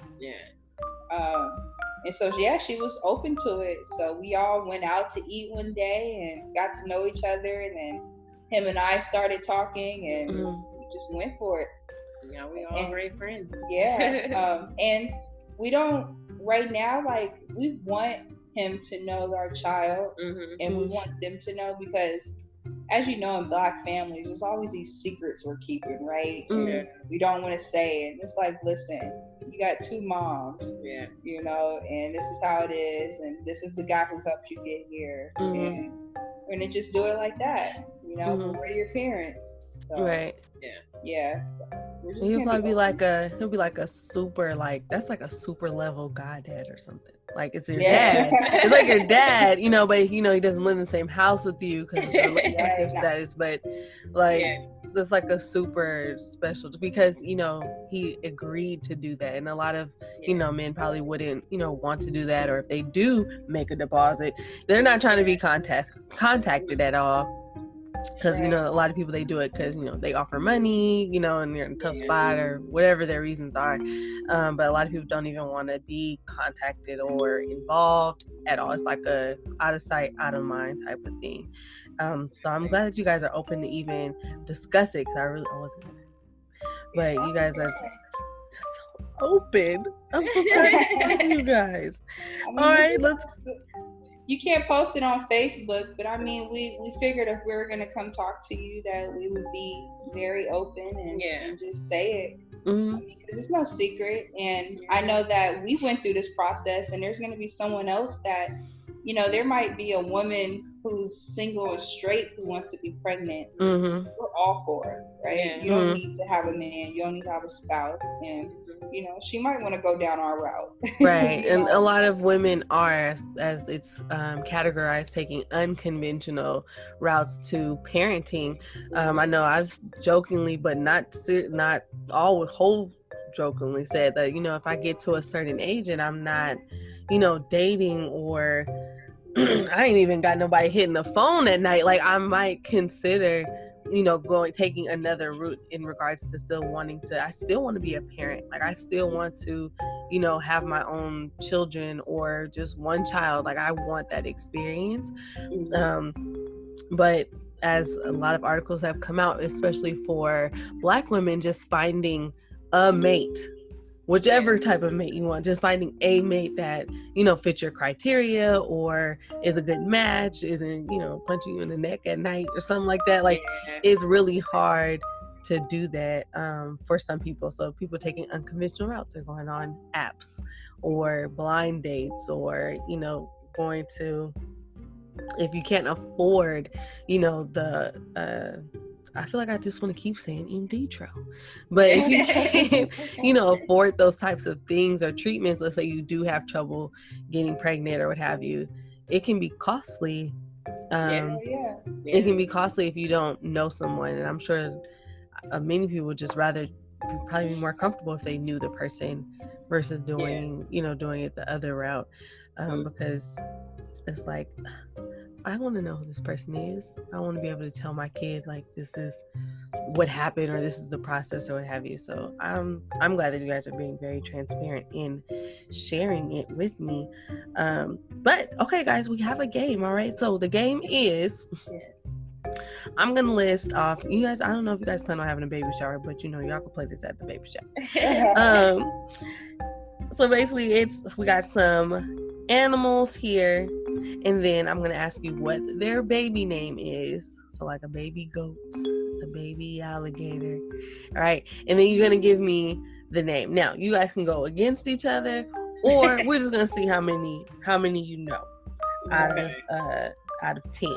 And so, she was open to it. So we all went out to eat one day and got to know each other. And then him and I started talking and we just went for it. Yeah, we all great friends. And we don't, right now, like, we want him to know our child. And we want them to know because, as you know, in Black families, there's always these secrets we're keeping, right? And we don't want to say it. It's like, listen, you got 2 moms, you know, and this is how it is, and this is the guy who helped you get here, and we're gonna just do it like that, you know. We're your parents, so, so we're just he'll probably be like a super, like, that's like a super level goddad or something. Like, it's your dad. It's like your dad, you know, but, you know, he doesn't live in the same house with you because of the relationship status, but, like, it's like a super special, because, you know, he agreed to do that. And a lot of, you know, men probably wouldn't, you know, want to do that. Or if they do make a deposit, they're not trying to be contacted at all. Because, you know, a lot of people, they do it because, you know, they offer money, you know, and you're in a tough spot or whatever their reasons are. But a lot of people don't even want to be contacted or involved at all. It's like a out of sight, out of mind type of thing. So I'm glad that you guys are open to even discuss it, because I wasn't. But you guys are so open. I'm so proud of you guys. All right, let's. You can't post it on Facebook, but I mean, we figured if we were going to come talk to you, that we would be very open and just say it. I mean, because it's no secret. And I know that we went through this process, and there's going to be someone else that, you know, there might be a woman who's single and straight who wants to be pregnant. We're all for it, right? You don't need to have a man. You don't need to have a spouse. And, you know, she might want to go down our route. Right. And a lot of women are, as it's categorized, taking unconventional routes to parenting. I know I've jokingly, but not all whole jokingly said that, you know, if I get to a certain age and I'm not, you know, dating, or I ain't even got nobody hitting the phone at night, like, I might consider, you know, taking another route in regards to still wanting to, I still want to be a parent. Like, I still want to, you know, have my own children or just one child. Like, I want that experience. But as a lot of articles have come out, especially for Black women, just finding a mate, whichever type of mate you want, just finding a mate that, you know, fits your criteria or is a good match, isn't, you know, punching you in the neck at night or something like that. Like, it's really hard to do that for some people. So people taking unconventional routes are going on apps or blind dates, or, you know, going to, if you can't afford, you know, the I feel like I just want to keep saying in vitro, but if you can't, you know, afford those types of things or treatments, let's say you do have trouble getting pregnant or what have you, it can be costly. It can be costly if you don't know someone, and I'm sure many people would just rather probably be more comfortable if they knew the person versus doing, you know, doing it the other route, because it's like, I want to know who this person is. I want to be able to tell my kid like this is what happened or this is the process or what have you. So I'm glad that you guys are being very transparent in sharing it with me. But okay, guys, we have a game. All right. So the game is. Yes. I'm gonna list off. You guys, I don't know if you guys plan on having a baby shower, but y'all can play this at the baby shower. So basically, we got some animals here, and then I'm gonna ask you what their baby name is. So like a baby goat, a baby alligator, all right? And then you're gonna give me the name. Now you guys can go against each other, or we're just gonna see how many you know out of 10.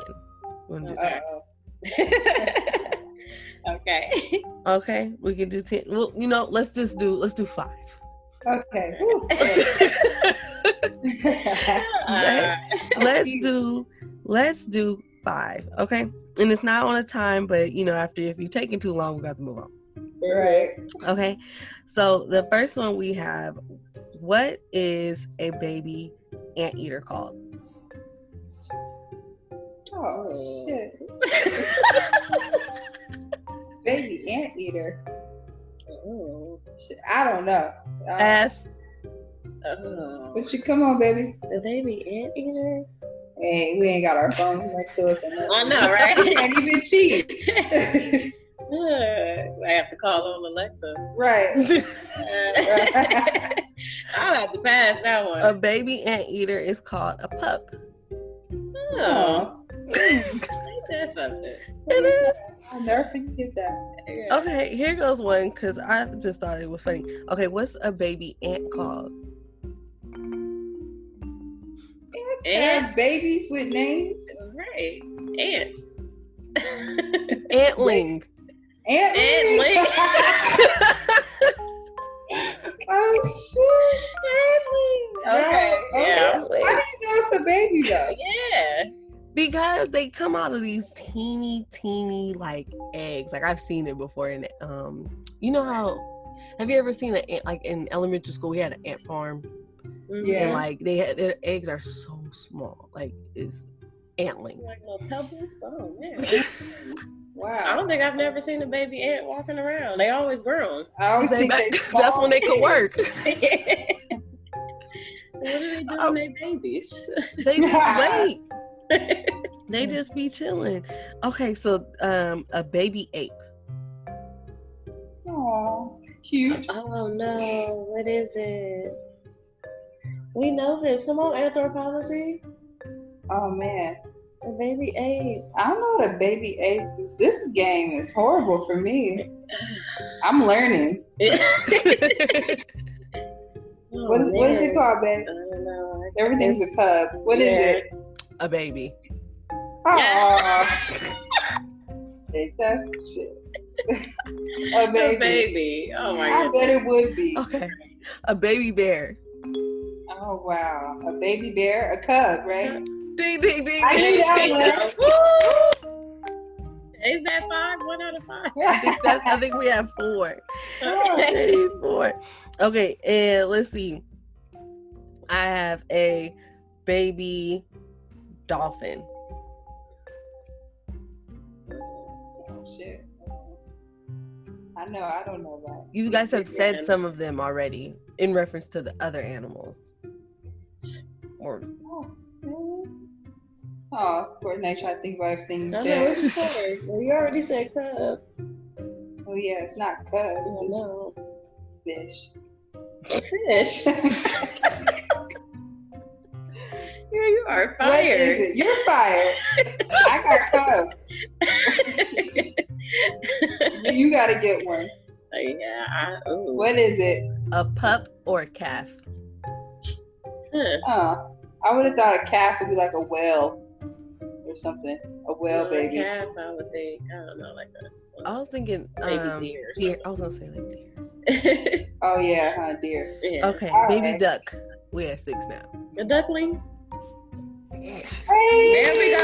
Okay. Okay, we can do 10. Well, let's do 5. Okay. let's do 5. Okay, and it's not on a time, but if you're taking too long, we got to move on. Right. Okay, so the first one we have: what is a baby anteater called? Oh shit. Baby anteater. Oh shit. I don't know. But come on, baby. The baby anteater. Hey, we ain't got our phones next to us. I know, right? We can't even cheat. I have to call on Alexa. Right. I'll have to pass that one. A baby anteater is called a pup. Oh. Ain't that something? It is. I'll never forget that. Yeah. Okay, here goes one because I just thought it was funny. Okay, what's a baby ant called? Ants have babies with names? Right. Ants. Antling. Antling. Oh shit. Antling. Okay. Yeah. How do you know it's a baby though? Yeah. Because they come out of these teeny like eggs. Like I've seen it before. And have you ever seen an ant, like in elementary school? We had an ant farm. Yeah. And like their eggs are so small. Like it's antling. Like little pebbles. Oh man. Wow. I don't think I've never seen a baby ant walking around. They always grown. I always think that's when they could work. What do they do when they babies? They just wait. They just be chilling. Okay, so a baby ape. Oh, cute. Oh no, what is it? We know this. Come on, anthropology. Oh man. A baby ape. I don't know what a baby ape is. This game is horrible for me. I'm learning. What is it called, babe? I don't know. Everything's a cub. What is it? A baby. Oh. That's shit. A baby. A baby. Oh my god. I bet it would be. Okay. A baby bear. Oh wow. A baby bear, a cub, right? Ding ding ding. I knew that one. Is that 5? 1 out of 5? I think we have 4. Okay. 4. Okay, and let's see. I have a baby dolphin. Oh shit. I don't know that. You guys have said some of them already in reference to the other animals. Or of course, now I try to think about everything you said. Well, you already said cub. Oh yeah, it's not cub. No. Fish. A fish. You are fired. What is it? You're fired. I got cub. You gotta get one. Yeah. What is it? a pup or a calf? I would have thought a calf would be like a whale or something. A whale baby. A calf, I would think. I don't know, like a. I was thinking baby deer. I was gonna say like deer. Oh yeah, deer. Yeah. Okay, all baby right. duck. We have 6 now. A duckling. Hey, There we go.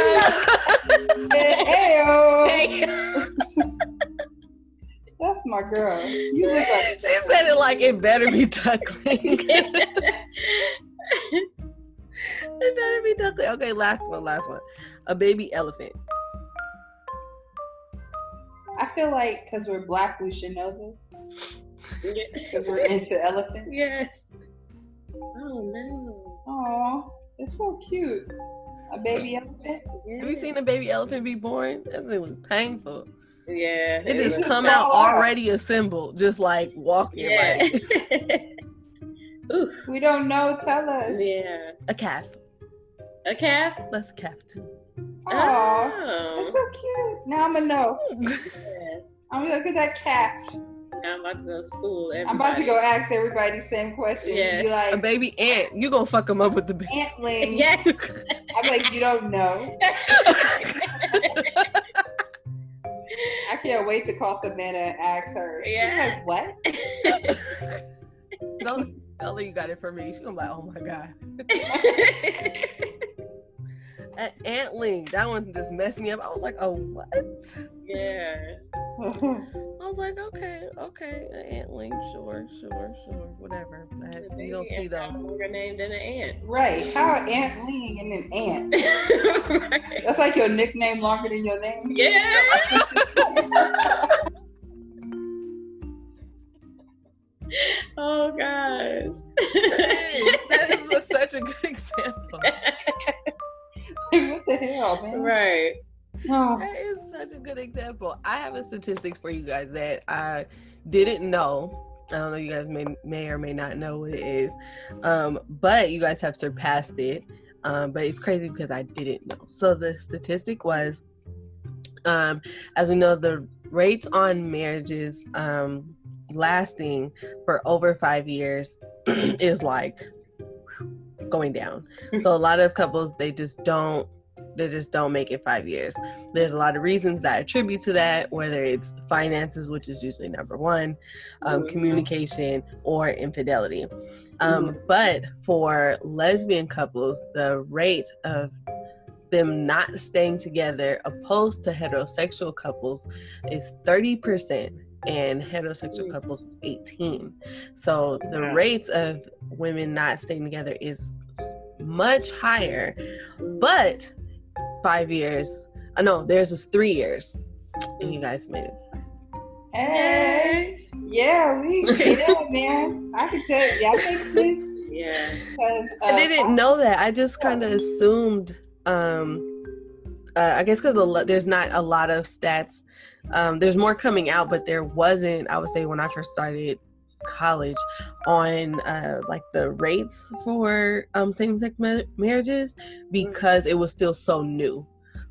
Hey. That's my girl. You look like She said it like it better be duckling. It better be duckling. Okay, last one. a baby elephant? I feel like because we're black, we should know this. Because we're into elephants. Yes. Oh no. Oh, it's so cute. A baby elephant. Yeah. Have you seen a baby elephant be born? That thing was painful. Yeah. It just just come fell out out. already assembled, just like walking Yeah. like Oof. We don't know. Tell us. Yeah. a calf. A calf? That's a calf too. Aw, that's so cute. Now I'm gonna know. Yeah. I'm gonna look at that calf. Now I'm about to go to school. Everybody. I'm about to go ask everybody the same question. Yeah. And be A like, baby ant. You gonna fuck him up with the baby. antling. Yes. I'm like, you don't know. I can't wait to call Savannah and ask her. She's Yeah. like, what? Don't tell her you got it for me. She's gonna be like, oh my God. An antling. That one just messed me up. I was like, oh, what? Yeah. I was like, okay, an antling, sure, whatever. You don't see those. Longer named than an ant. Right. How an antling and an ant? Right. That's like your nickname longer than your name. Yeah. Oh gosh. That is such a good example. What the hell, man? Right. Oh. That is such a good example. I have a statistics for you guys that I didn't know. I don't know, you guys may or may not know what it is. But you guys have surpassed it. But it's crazy because I didn't know. So the statistic was, as we know, the rates on marriages lasting for over 5 years is like going down. So a lot of couples, they just don't make it 5 years. There's a lot of reasons that I attribute to that, whether it's finances, which is usually number one, communication, or infidelity. But for lesbian couples, the rate of them not staying together opposed to heterosexual couples is 30%. And heterosexual couples is 18. So the rates of women not staying together is much higher. But 5 years, theirs is 3 years. And you guys made it. Hey. Yeah, man. I can tell you. That makes sense. Yeah. I didn't know that. I just kind of assumed, I guess because there's not a lot of stats. There's more coming out, but there wasn't, I would say, when I first started college, on like the rates for same-sex marriages, because it was still so new.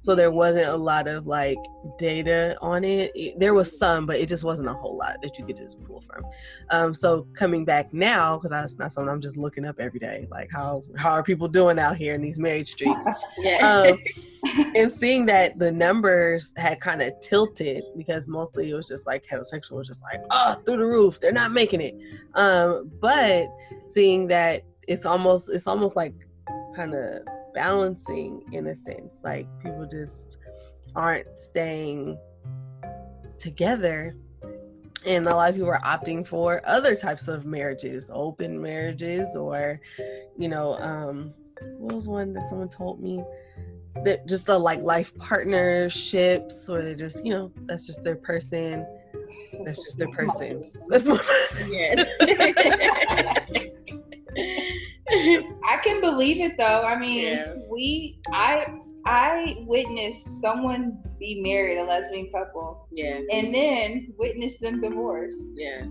So there wasn't a lot of like data on it. There was some, but it just wasn't a whole lot that you could just pull from. So coming back now, because that's not something I'm just looking up every day, like how are people doing out here in these marriage streets? Yeah. And seeing that the numbers had kind of tilted, because mostly it was just like heterosexual was just like, through the roof, they're not making it. But seeing that it's almost like kind of balancing in a sense, like people just aren't staying together, and a lot of people are opting for other types of marriages, open marriages, or what was one that someone told me, that just the like life partnerships, or they just that's just their person. That's just their person. That's my Yes. I can believe it though. I mean, yeah. I witnessed someone be married, a lesbian couple, and then witnessed them divorce. Yeah.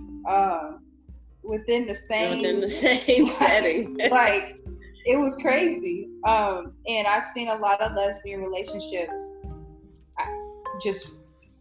Within the same setting. Like, it was crazy. And I've seen a lot of lesbian relationships just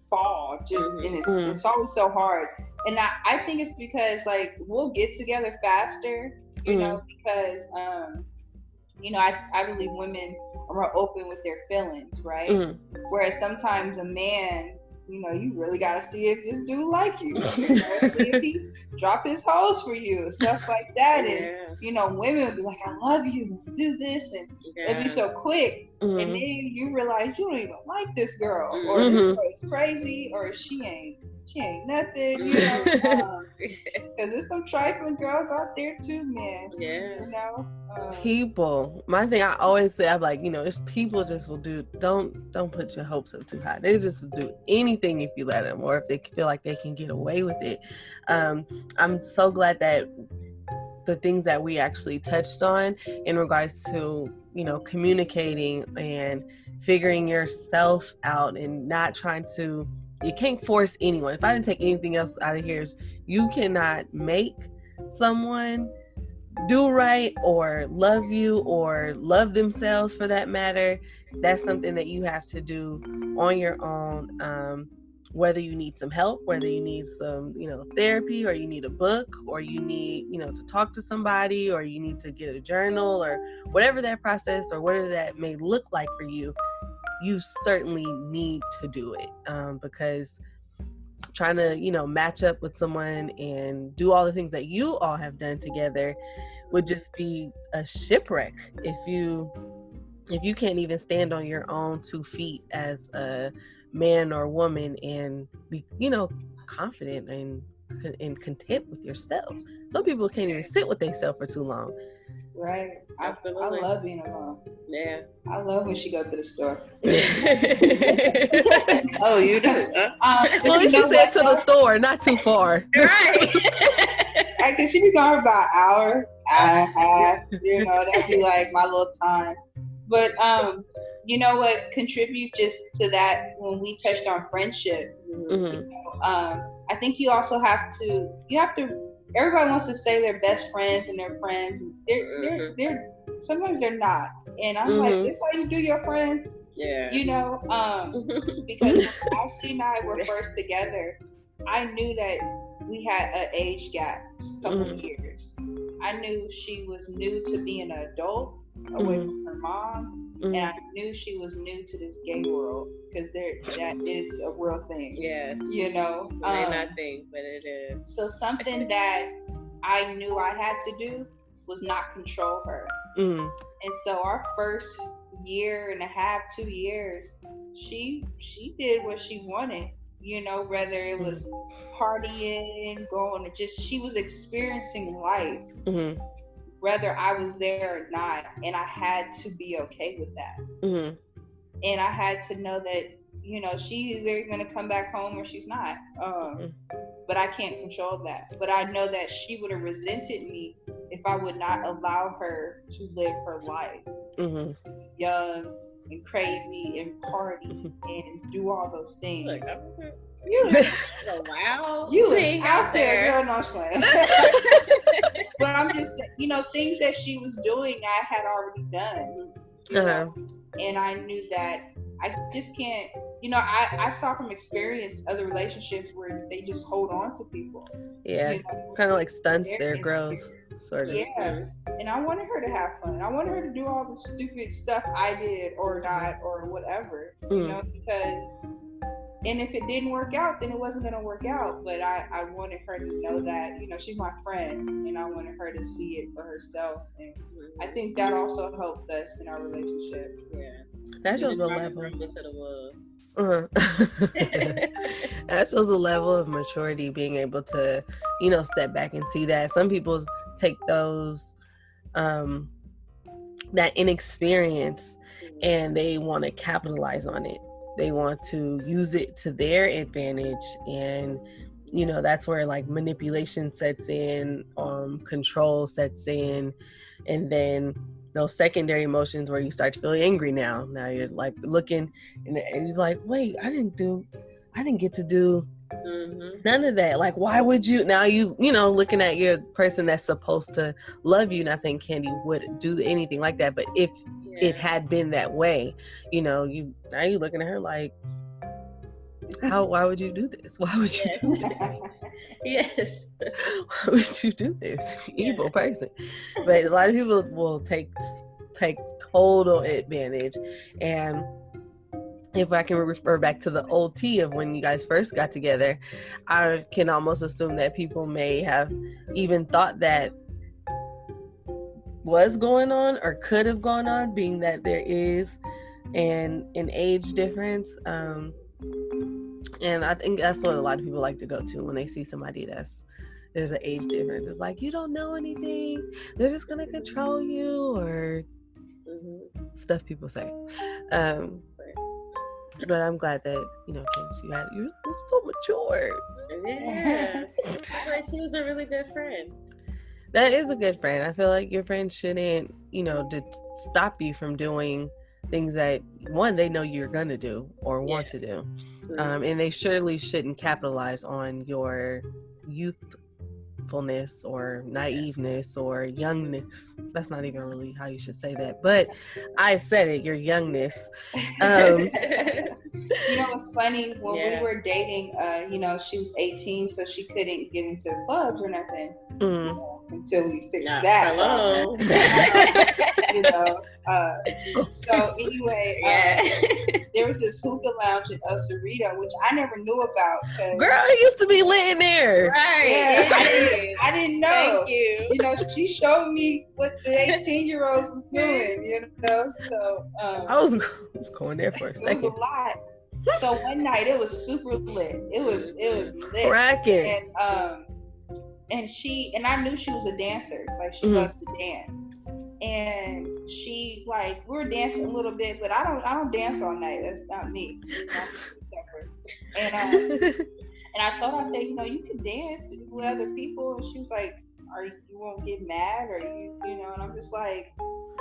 fall, and it's always so hard. And I think it's because like we'll get together faster, because I believe women are more open with their feelings, right? Whereas sometimes a man, you really gotta see if this dude like you. See if he drop his hose for you, stuff like that. And women would be like, I love you, do this, and it'd be so quick. And then you realize you don't even like this girl, or this girl is crazy, or she She ain't nothing, you know. Because there's some trifling girls out there too, man. Yeah. You know. People. My thing I always say, I'm like, you know, it's people just will do. Don't put your hopes up too high. They just do anything if you let them, or if they feel like they can get away with it. I'm so glad that the things that we actually touched on in regards to, you know, communicating and figuring yourself out and not trying to, you can't force anyone. If I didn't take anything else out of here, is you cannot make someone do right or love you or love themselves for that matter. That's something that you have to do on your own. Whether you need some help, whether you need some, you know, therapy, or you need a book, or you need, you know, to talk to somebody, or you need to get a journal, or whatever that process or whatever that may look like for you, you certainly need to do it, because trying to, you know, match up with someone and do all the things that you all have done together would just be a shipwreck if you can't even stand on your own 2 feet as a man or woman and be, you know, confident and content with yourself. Some people can't even sit with themselves for too long. Right. Absolutely. I love being alone. Yeah. I love when she go to the store. Oh, you do? Well, you said to the store, not too far. Right. Because she be gone about an hour and a half. You know, that'd be like my little time. But you know what contribute just to that when we touched on friendship. Mm-hmm. You know, I think you also have to. Everybody wants to say they're best friends and they're friends. They're sometimes they're not. And I'm like, this how you do your friends? Yeah. You know, because when Ashley and I were first together, I knew that we had an age gap, a couple of years. I knew she was new to being an adult away from her mom, and I knew she was new to this gay world because that is a real thing. Yes. You know, may not think, but it is. So something that I knew I had to do was not control her. And so our first year and a half, 2 years, she did what she wanted. You know, whether it was partying, going, or just she was experiencing life. Whether I was there or not, and I had to be okay with that. And I had to know that, you know, she's either going to come back home or she's not. But I can't control that. But I know that she would have resented me if I would not allow her to live her life. To be young and crazy and party and do all those things. Look, wow. You was out there, girl. No, I'm playing. But I'm just saying, you know, things that she was doing, I had already done. You know? And I knew that I just can't, you know, I saw from experience other relationships where they just hold on to people. Yeah. You know, kind of like stunts their growth, sort of. Yeah. And I wanted her to have fun. I wanted her to do all the stupid stuff I did or not or whatever, you know, because. And if it didn't work out, then it wasn't going to work out. But I wanted her to know that, you know, she's my friend, and I wanted her to see it for herself. And I think that also helped us in our relationship. Yeah. That shows a level. To the wolves. That shows a level of maturity, being able to, you know, step back and see that. Some people take those, that inexperience, and they want to capitalize on it. They want to use it to their advantage, and you know, that's where like manipulation sets in, control sets in, and then those secondary emotions where you start to feel angry. Now you're like looking and you're like, wait, I didn't get to do none of that. Like, why would you? Now you know, looking at your person that's supposed to love you. Not saying Candy would do anything like that, but if it had been that way, you know, now you're looking at her like, why would you do this? Why would you do this? Yes. Why would you do this? Evil person. But a lot of people will take total advantage. And if I can refer back to the old tea of when you guys first got together, I can almost assume that people may have even thought that was going on or could have gone on, being that there is an age difference. And I think that's what a lot of people like to go to when they see somebody there's an age difference. It's like, you don't know anything. They're just going to control you, or stuff people say. But I'm glad that, Kate, you're so mature. Yeah. Like, she was a really good friend. That is a good friend. I feel like your friend shouldn't, stop you from doing things that, one, they know you're going to do or want to do. And they surely shouldn't capitalize on your youthfulness or naiveness or youngness. That's not even really how you should say that, but I said it, your youngness. What's funny? When we were dating, she was 18, so she couldn't get into clubs or nothing until we fixed that. Hello. So anyway, there was this hookah lounge in El Cerrito, which I never knew about. Girl, it used to be lit in there. Right. Yeah, I didn't know. Thank you. She showed me what the 18-year-olds was doing, So I was going there for a second. It was a lot. So one night it was super lit. It was lit. Cracking. And I knew she was a dancer. Like, she loves to dance. And she, like, we were dancing a little bit, but I don't dance all night. That's not me. And I told her, I said, you can dance with other people. And she was like, you won't get mad, or and I'm just like,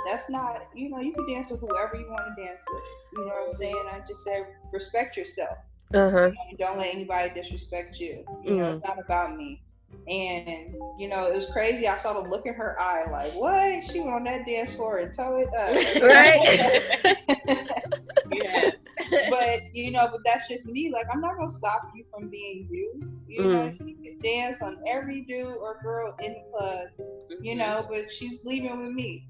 that's not, you can dance with whoever you want to dance with. You know what I'm saying? I just said, respect yourself. Don't let anybody disrespect you. It's not about me. And it was crazy. I saw the look in her eye, like, what? She went on that dance floor and tore it up. Right? Yes. But that's just me. Like, I'm not gonna stop you from being you. She can dance on every dude or girl in the club, but she's leaving with me.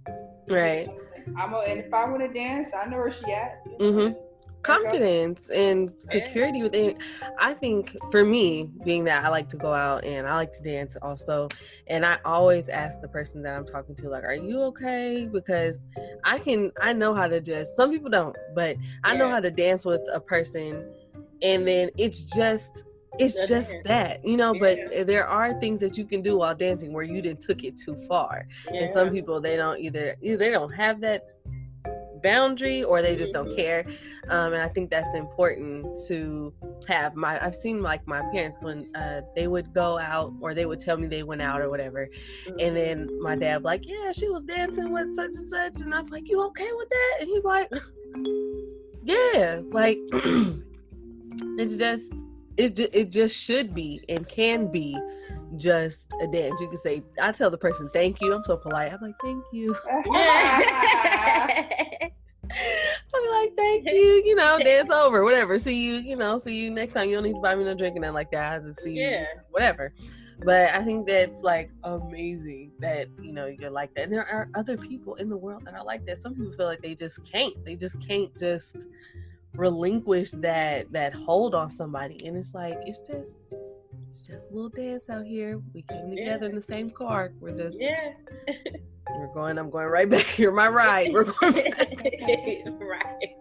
Right. And if I want to dance, I know where she at. Confidence and security within. I think for me, being that I like to go out and I like to dance also, and I always ask the person that I'm talking to, like, are you okay? Because I know how to just, some people don't, but I know how to dance with a person, and then it's just that, but there are things that you can do while dancing where you didn't took it too far. And some people, they don't either they don't have that boundary, or they just don't care. And I think that's important to have. I've seen, like, my parents, when they would go out, or they would tell me they went out or whatever, and then my dad like, yeah, she was dancing with such and such, and I'm like, you okay with that? And he's like, yeah, like, it just should be and can be just a dance. You can say, I tell the person, thank you. I'm so polite. I'm like, thank you. I'll be like, thank you, dance over, whatever. See you next time. You don't need to buy me no drink and nothing like that. I just see you, whatever. But I think that's, like, amazing that, you're like that. And there are other people in the world that are like that. Some people feel like they just can't just relinquish that hold on somebody. And it's like, it's just a little dance out here. We came together in the same car. We're just I'm going right back here. My ride. We're going back. Right.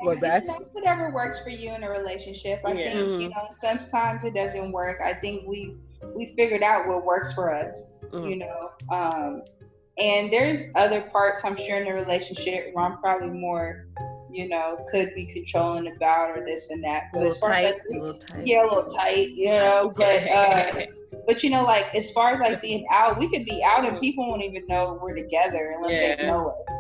We're back. That's whatever works for you in a relationship. I think, sometimes it doesn't work. I think we figured out what works for us, and there's other parts, I'm sure, in the relationship where I'm probably more, could be controlling about, or this and that. But as far as a little tight, but like, as far as, like, being out, we could be out and people won't even know we're together unless they know us.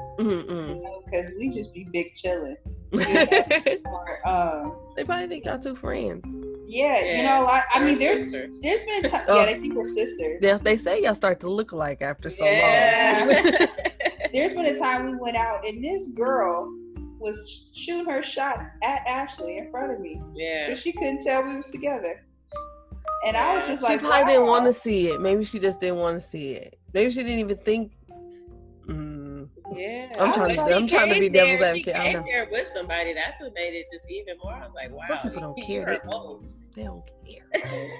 Because we just be big chilling. Or, they probably think y'all two friends. I mean, there's been times, they think we're sisters. Yes, they say y'all start to look alike after so long. There's been a time we went out and this girl was shooting her shot at Ashley in front of me. Because she couldn't tell we was together. And I was just like, she probably didn't want to see it. Maybe she just didn't want to see it. Maybe she didn't even think. I'm trying to be devil's advocate. She came there with somebody. That's what made it just even more. I was like, wow. Some people don't care. They don't care.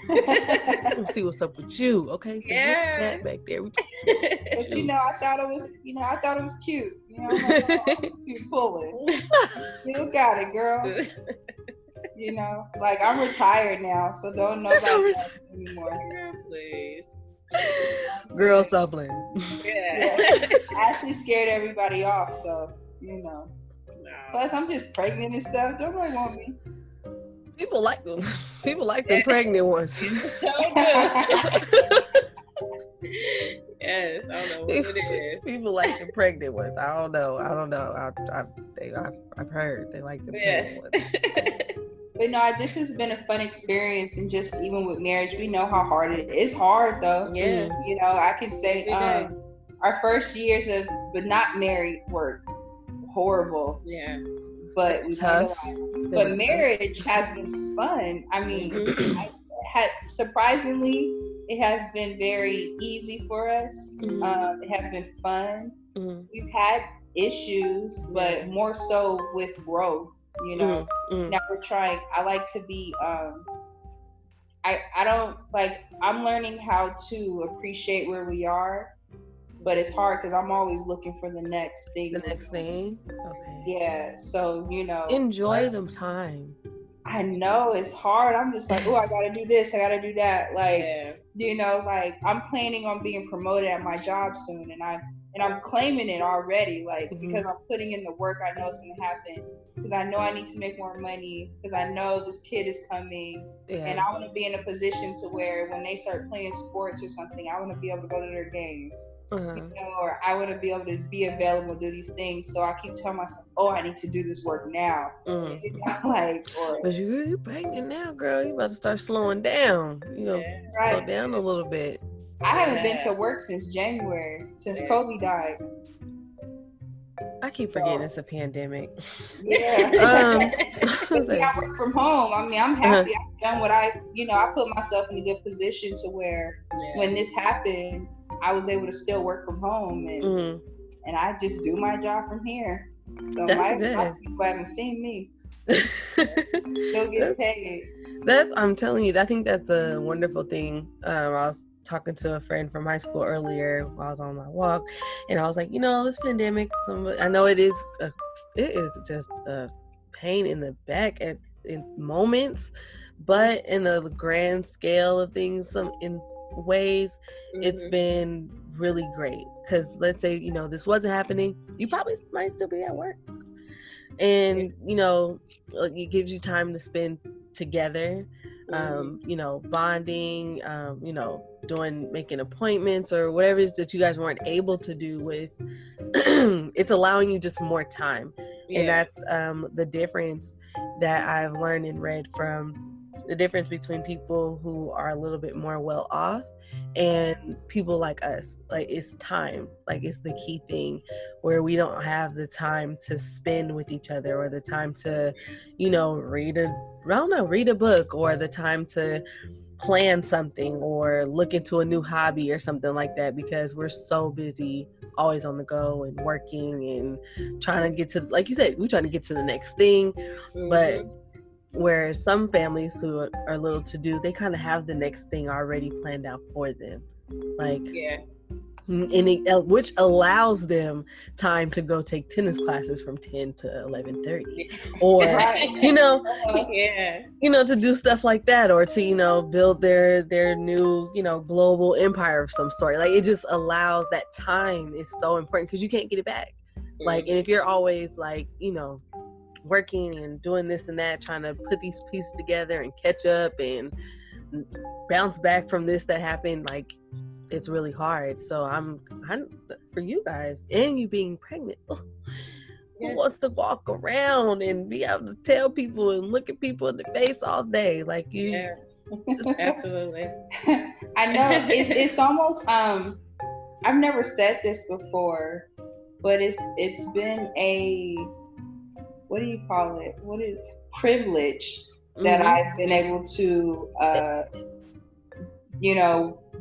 They don't see what's up with you. Okay. That back there. But I thought it was cute. I'm like, oh, cute pulling. You got it, girl. You know, like I'm retired now, so don't nobody ask me anymore. Please. Girl, stop playing. Yeah. Ashley scared everybody off, so you know. No. Plus, I'm just pregnant and stuff. Don't nobody want me. People like them. People like the pregnant ones. Yes, I don't know what it is. People like the pregnant ones. I don't know. I've heard they like the pregnant ones. But no, this has been a fun experience, and just even with marriage, we know how hard it is. It's hard though. Yeah. You know, I can say our first years of but not married were horrible. Yeah. But we tough. But marriage has been fun. I mean, surprisingly, it has been very easy for us. It has been fun. We've had issues, but more so with growth. You know, now we're trying. I like to be. I don't like. I'm learning how to appreciate where we are, but it's hard because I'm always looking for the next thing. The next thing. Okay. Yeah. So you know, enjoy the time. I know it's hard. I'm just like, oh, I gotta do this. I gotta do that. Like, you know, like I'm planning on being promoted at my job soon, and I'm claiming it already. Like because I'm putting in the work, I know it's gonna happen. Because I know I need to make more money. Because I know this kid is coming, and I want to be in a position to where when they start playing sports or something, I want to be able to go to their games. You know, or I want to be able to be available to do these things. So I keep telling myself, "Oh, I need to do this work now." You know, like, but you're pregnant now, girl. You about to start slowing down. You gonna slow down a little bit. I haven't been to work since January, since Kobe died. I keep forgetting it's a pandemic. Yeah. I work from home. I mean, I'm happy. I've done what I put myself in a good position to where when this happened, I was able to still work from home and I just do my job from here. So my people haven't seen me. Still get paid. I'm telling you, I think that's a wonderful thing. I was talking to a friend from high school earlier while I was on my walk, and I was like, this pandemic, I know it is just a pain in the back in moments, but in the grand scale of things, in ways, it's been really great. Because let's say this wasn't happening, you probably might still be at work, and it gives you time to spend together. Bonding, making appointments or whatever it is that you guys weren't able to do with, it's allowing you just more time. And that's the difference that I've learned and read from the difference between people who are a little bit more well off and people like us. Like, it's time. Like, it's the key thing, where we don't have the time to spend with each other, or the time to read a book, or the time to plan something or look into a new hobby or something like that, because we're so busy, always on the go and working and trying to get to, like you said, we're trying to get to the next thing. But whereas some families who are little to do, they kind of have the next thing already planned out for them, which allows them time to go take tennis classes from 10 to 11:30, or to do stuff like that, or to build their new global empire of some sort. Like, it just allows that time is so important, because you can't get it back. Like, and if you're always like working and doing this and that, trying to put these pieces together and catch up and bounce back from this that happened, like, it's really hard. So I'm for you guys, and you being pregnant, who wants to walk around and be able to tell people and look at people in the face all day like you? Absolutely. I know it's almost I've never said this before, but it's been a, what do you call it? What is privilege that I've been able to,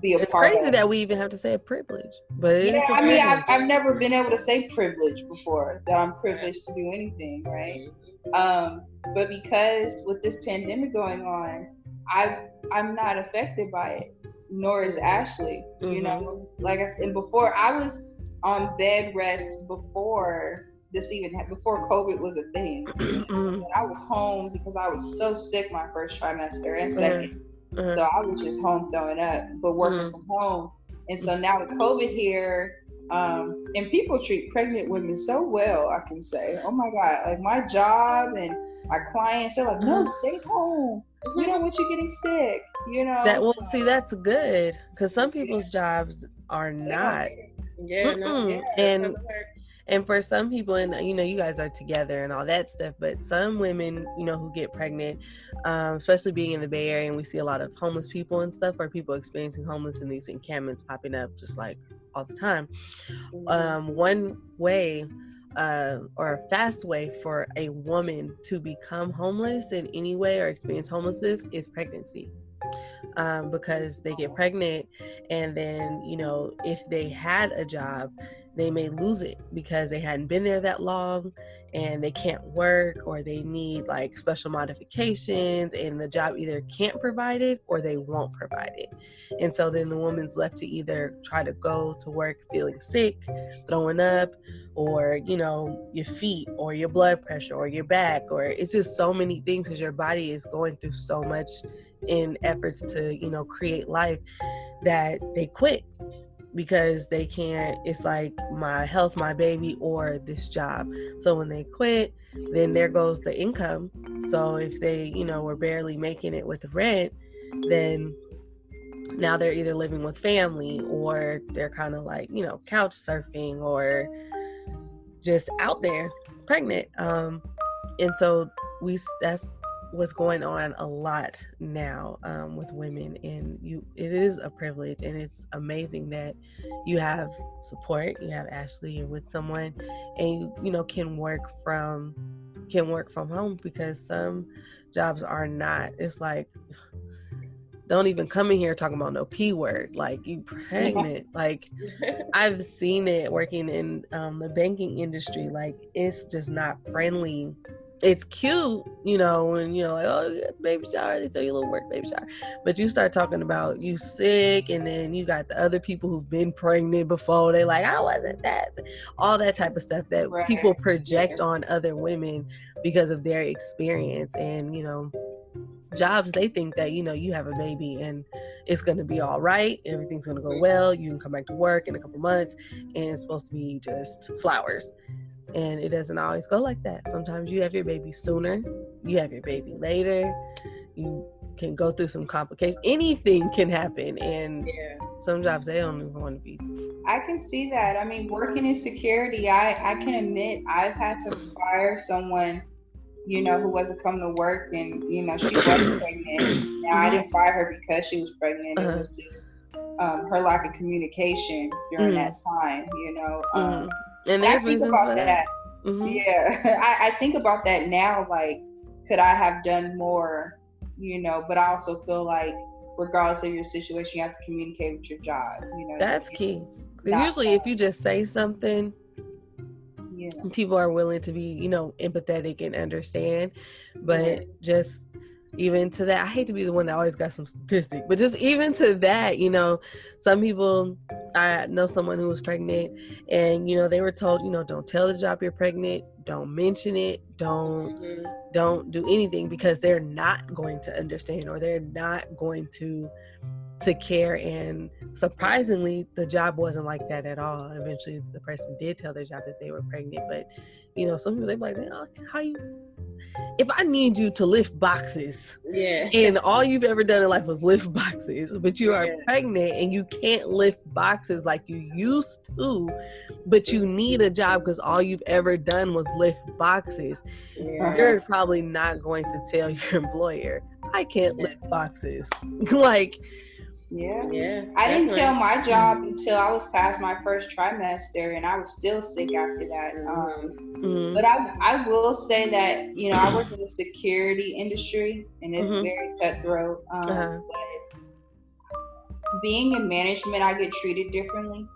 be a it's part crazy of. that we even have to say a privilege, but it is a I mean, privilege. I've never been able to say privilege before, that I'm privileged to do anything, right? But because with this pandemic going on, I'm not affected by it, nor is Ashley. Like I said before, I was on bed rest before this even before COVID was a thing. I was home because I was so sick my first trimester and second. So I was just home throwing up, but working from home. And so now with COVID here, and people treat pregnant women so well, I can say. Oh my God, like my job and my clients are like, no, stay home. We don't want you getting sick, you know. That well, see, that's good, because some people's jobs are not. And for some people, and you know, you guys are together and all that stuff, but some women, you know, who get pregnant, especially being in the Bay Area, and we see a lot of homeless people and stuff, or people experiencing homeless in these encampments popping up just like all the time. One way or a fast way for a woman to become homeless in any way or experience homelessness is pregnancy. Because they get pregnant, and then, you know, if they had a job, they may lose it because they hadn't been there that long and they can't work, or they need like special modifications, and the job either can't provide it or they won't provide it. And so then the woman's left to either try to go to work feeling sick, throwing up, or, you know, your feet or your blood pressure or your back, or it's just so many things because your body is going through so much in efforts to, you know, create life, that they quit because they can't. It's like my health, my baby, or this job. So when they quit, then there goes the income. So if they, you know, were barely making it with rent, then now they're either living with family, or they're kind of like, you know, couch surfing, or just out there pregnant. And so that's what's going on a lot now with women, and it is a privilege, and it's amazing that you have support. You have Ashley, you're with someone, and you know, can work from home, because some jobs are not. It's like, don't even come in here talking about no P word, like you pregnant. Like I've seen it working in the banking industry. Like it's just not friendly. It's cute, you know, when you're like, oh, you got a baby shower, they throw you a little work baby shower. But you start talking about you sick, and then you got the other people who've been pregnant before. They like, I wasn't that. All that type of stuff that people project on other women because of their experience. And, you know, jobs, they think that, you know, you have a baby and it's going to be all right. Everything's going to go well. You can come back to work in a couple months, and it's supposed to be just flowers. And it doesn't always go like that. Sometimes you have your baby sooner, you have your baby later, you can go through some complications. Anything can happen, and some jobs, they don't even want to be. I can see that. I mean, working in security, I can admit I've had to fire someone, you know, who wasn't coming to work, and, you know, she was pregnant. Now, I didn't fire her because she was pregnant. It was just her lack of communication during that time, you know. And I think about that. Yeah, I think about that now. Like, could I have done more? You know, but I also feel like, regardless of your situation, you have to communicate with your job. You know, that's key. Usually, if you just say something, people are willing to be, you know, empathetic and understand. But just even to that, I hate to be the one that always got some statistic, but just even to that, you know, some people, I know someone who was pregnant, and, you know, they were told, you know, don't tell the job you're pregnant, don't mention it, don't do anything, because they're not going to understand, or they're not going to care. And surprisingly, the job wasn't like that at all. Eventually the person did tell their job that they were pregnant. But, you know, some people, they're like, oh, if I need you to lift boxes, and all you've ever done in life was lift boxes, but you are pregnant and you can't lift boxes like you used to, but you need a job because all you've ever done was lift boxes, you're probably not going to tell your employer, I can't lift boxes. Like, I didn't tell my job until I was past my first trimester, and I was still sick after that. But I will say that, you know, I work in the security industry, and it's very cutthroat. But being in management, I get treated differently.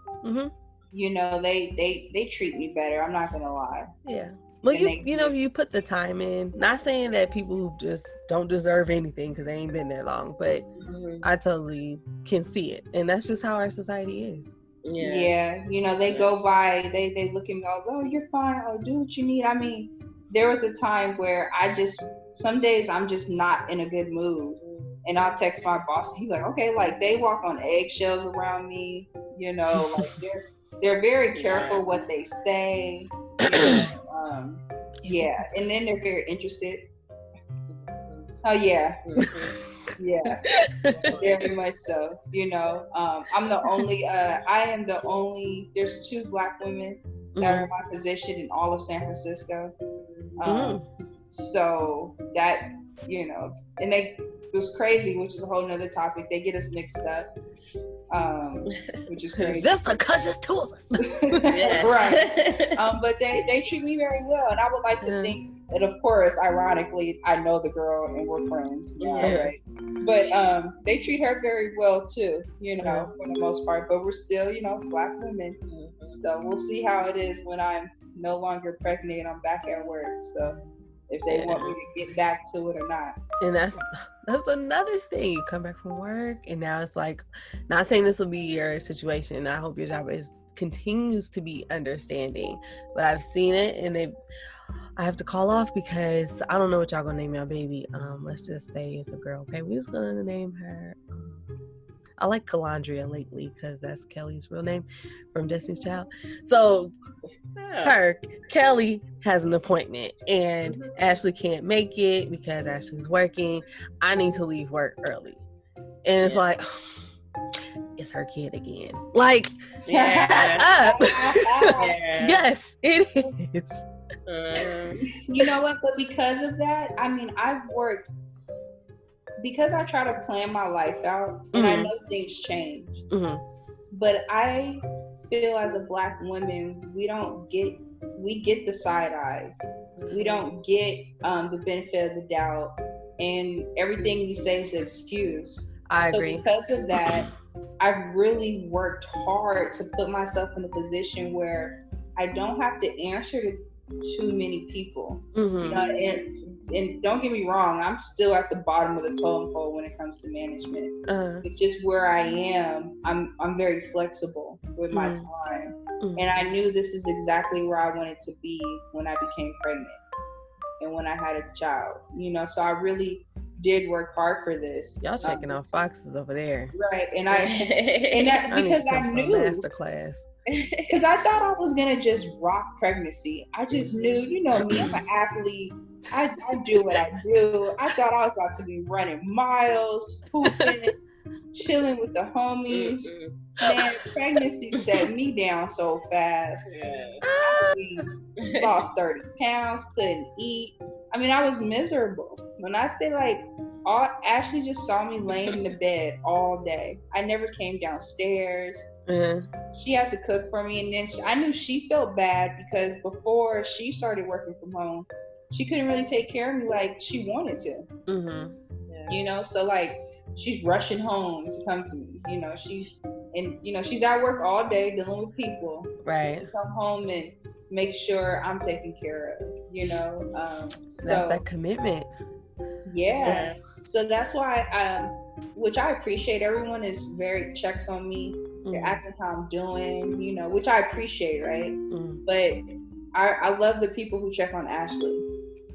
You know, they treat me better. I'm not gonna lie. Well, you know, you put the time in. Not saying that people who just don't deserve anything because they ain't been there long, but I totally can see it. And that's just how our society is. Yeah, you know, they go by, they look at me, oh, you're fine, oh, do what you need. I mean, there was a time where some days I'm just not in a good mood, and I'll text my boss, and he's like, okay, like they walk on eggshells around me, you know, like they're very careful what they say, you know, yeah, and then they're very interested. Oh yeah. Yeah, very much so. You know, I am the only, there's 2 Black women that are in my position in all of San Francisco. So that, you know, and it was crazy, which is a whole nother topic. They get us mixed up, which is crazy. Just because it's 2 of us. Right. But they treat me very well, and I would like to think, and of course, ironically, I know the girl and we're friends now, right? But they treat her very well too, you know, for the most part. But we're still, you know, Black women. So we'll see how it is when I'm no longer pregnant and I'm back at work. So if they want me to get back to it or not. And that's another thing. You come back from work, and now it's like, not saying this will be your situation. I hope your job continues to be understanding, but I've seen it, and I have to call off because I don't know what y'all gonna name your baby. Let's just say it's a girl. Okay, we're just gonna name her. I like Calandria lately because that's Kelly's real name from Destiny's Child. So Kelly has an appointment, and Ashley can't make it because Ashley's working. I need to leave work early, and it's like, it's her kid again. Like, up. Yes, it is. You know what? But because of that, I mean, I've worked, because I try to plan my life out, and I know things change. But I feel as a Black woman, we get the side eyes. We don't get the benefit of the doubt, and everything we say is an excuse. I agree. Because of that, I've really worked hard to put myself in a position where I don't have to answer to too many people. You know, and don't get me wrong, I'm still at the bottom of the totem pole when it comes to management. But just where I am, I'm very flexible with my time. And I knew this is exactly where I wanted to be when I became pregnant and when I had a child. You know, so I really did work hard for this. Y'all checking off boxes over there, right? And because I knew master class. Because I thought I was gonna just rock pregnancy. I just knew, you know me, I'm an athlete. I do what I do. I thought I was about to be running miles, hooping, chilling with the homies. Man, pregnancy set me down so fast. I lost 30 pounds, couldn't eat. I mean, I was miserable. When I say like, Ashley just saw me laying in the bed all day. I never came downstairs. She had to cook for me, and then I knew she felt bad because before she started working from home, she couldn't really take care of me like she wanted to. You know, so like she's rushing home to come to me. You know, she's at work all day dealing with people, right? To come home and make sure I'm taken care of. You know, so that's that commitment. Yeah. So that's why, which I appreciate. Everyone is checks on me. They're asking how I'm doing, you know, which I appreciate, right? But I love the people who check on Ashley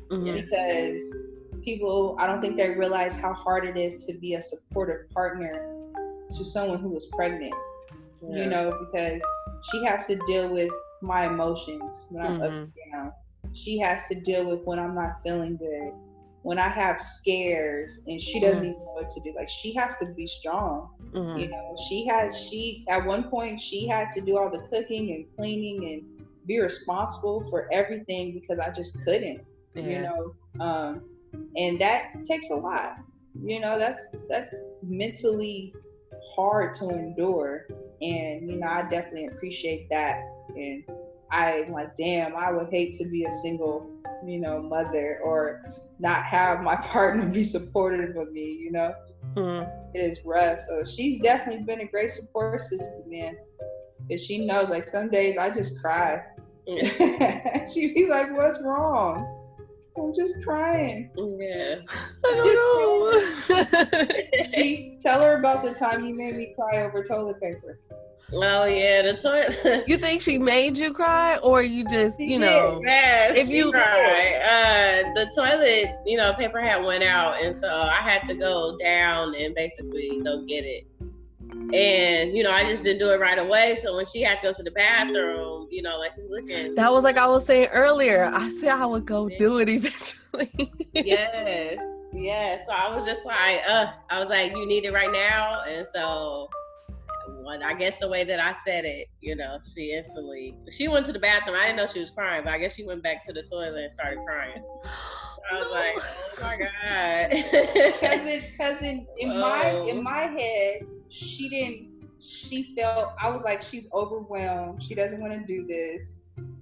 because people, I don't think they realize how hard it is to be a supportive partner to someone who is pregnant, you know, because she has to deal with my emotions when I'm up and down. She has to deal with when I'm not feeling good, when I have scares and she doesn't even know what to do. Like, she has to be strong. You know, at one point she had to do all the cooking and cleaning and be responsible for everything because I just couldn't, you know, and that takes a lot, you know, that's mentally hard to endure. And, you know, I definitely appreciate that. And I'm like, damn, I would hate to be a single, you know, mother or not have my partner be supportive of me, you know. It is rough. So she's definitely been a great support system, man. And she knows, like, some days I just cry. She'd be like, what's wrong? I'm just crying. I don't know. She tell her about the time you made me cry over toilet paper. Oh yeah, the toilet. You think she made you cry, or you just, Yes, if you cried. The toilet, paper had went out, and so I had to go down and basically go get it. And I just didn't do it right away. So when she had to go to the bathroom, like she was looking. That was like I was saying earlier. I said I would go do it eventually. Yes. So I was just like, I was like, you need it right now, and so. I guess the way that I said it, she went to the bathroom. I didn't know she was crying, but I guess she went back to the toilet and started crying. So I was like, oh my God. Because in my head, she felt, I was like, she's overwhelmed. She doesn't want to do this.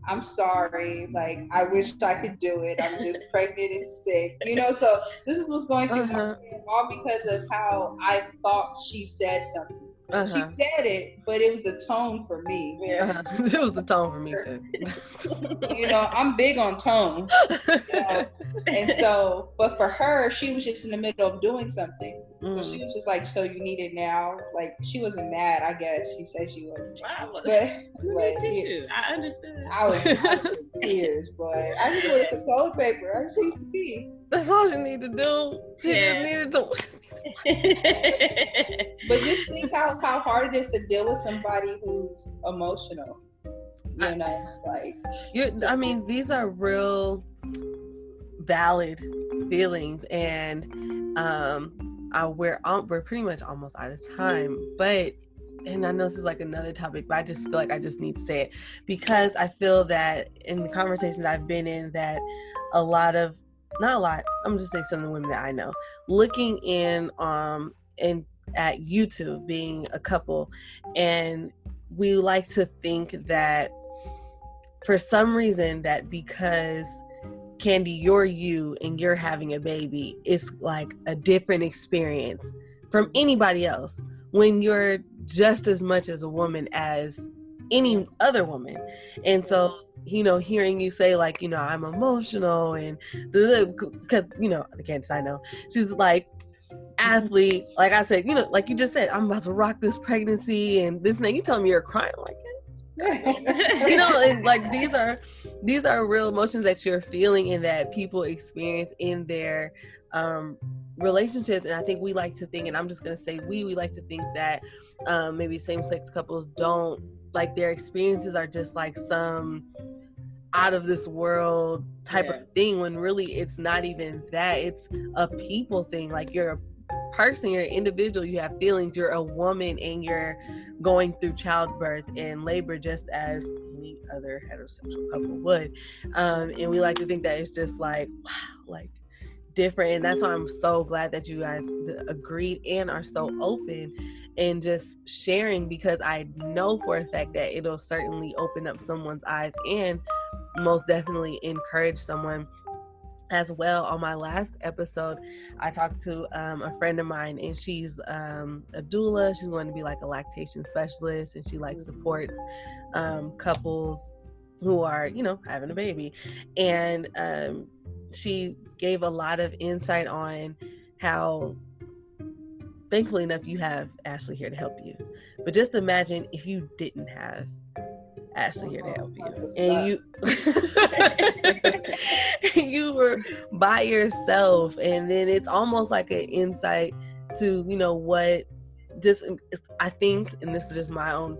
I'm sorry. Like, I wish I could do it. I'm just pregnant and sick. So this is what's going through my head, all because of how I thought she said something. She said it, but it was the tone for me. Yeah. It was the tone for me too. I'm big on tone. And so, but for her, she was just in the middle of doing something. So she was just like, so you need it now? Like, she wasn't mad, I guess. She said she wasn't. I understood. I was in tears, but I just wanted some toilet paper. I just need to pee. That's all she needed to do. She just needed to. But just think how hard it is to deal with somebody who's emotional. These are real valid feelings, and we're pretty much almost out of time. But, and I know this is like another topic, but I just feel like I just need to say it because I feel that in the conversations I've been in, that not a lot, I'm just saying some of the women that I know, looking in at YouTube, being a couple, and we like to think that for some reason that because Candy, you're you and you're having a baby, it's like a different experience from anybody else when you're just as much as a woman as any other woman. And so hearing you say like, I'm emotional and because the Candace I know, she's like athlete, like I said, like you just said, I'm about to rock this pregnancy and this and that. You tell me you're crying, like and like these are real emotions that you're feeling and that people experience in their relationship. And I think we like to think, and I'm just gonna say we like to think that maybe same-sex couples don't, like, their experiences are just like some out of this world type of thing, when really it's not even that. It's a people thing. Like, you're a person, you're an individual, you have feelings, you're a woman, and you're going through childbirth and labor just as any other heterosexual couple would. And we like to think that it's just like, wow, like different. And that's why I'm so glad that you guys agreed and are so open and just sharing, because I know for a fact that it'll certainly open up someone's eyes and most definitely encourage someone as well. On my last episode, I talked to a friend of mine, and she's a doula. She's going to be like a lactation specialist, and she like supports couples who are, having a baby. And she gave a lot of insight on how, thankfully enough, you have Ashley here to help you. But just imagine if you didn't have Ashley here to help you, and you were by yourself, and then it's almost like an insight to what just, I think, and this is just my own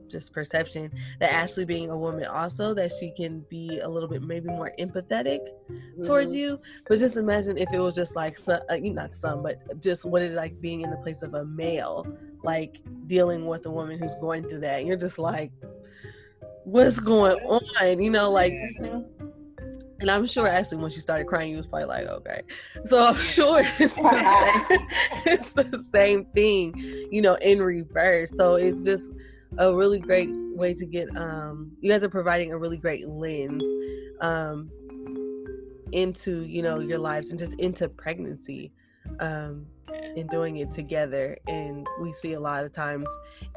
just perception, that Ashley being a woman also, that she can be a little bit maybe more empathetic towards you. But just imagine if it was just like but just what it's like being in the place of a male, like dealing with a woman who's going through that, and you're just like, what's going on, like. And I'm sure Ashley, when she started crying, you was probably like, okay. So I'm sure it's the same thing, in reverse. So it's just a really great way to get, you guys are providing a really great lens into, your lives and just into pregnancy, and doing it together. And we see a lot of times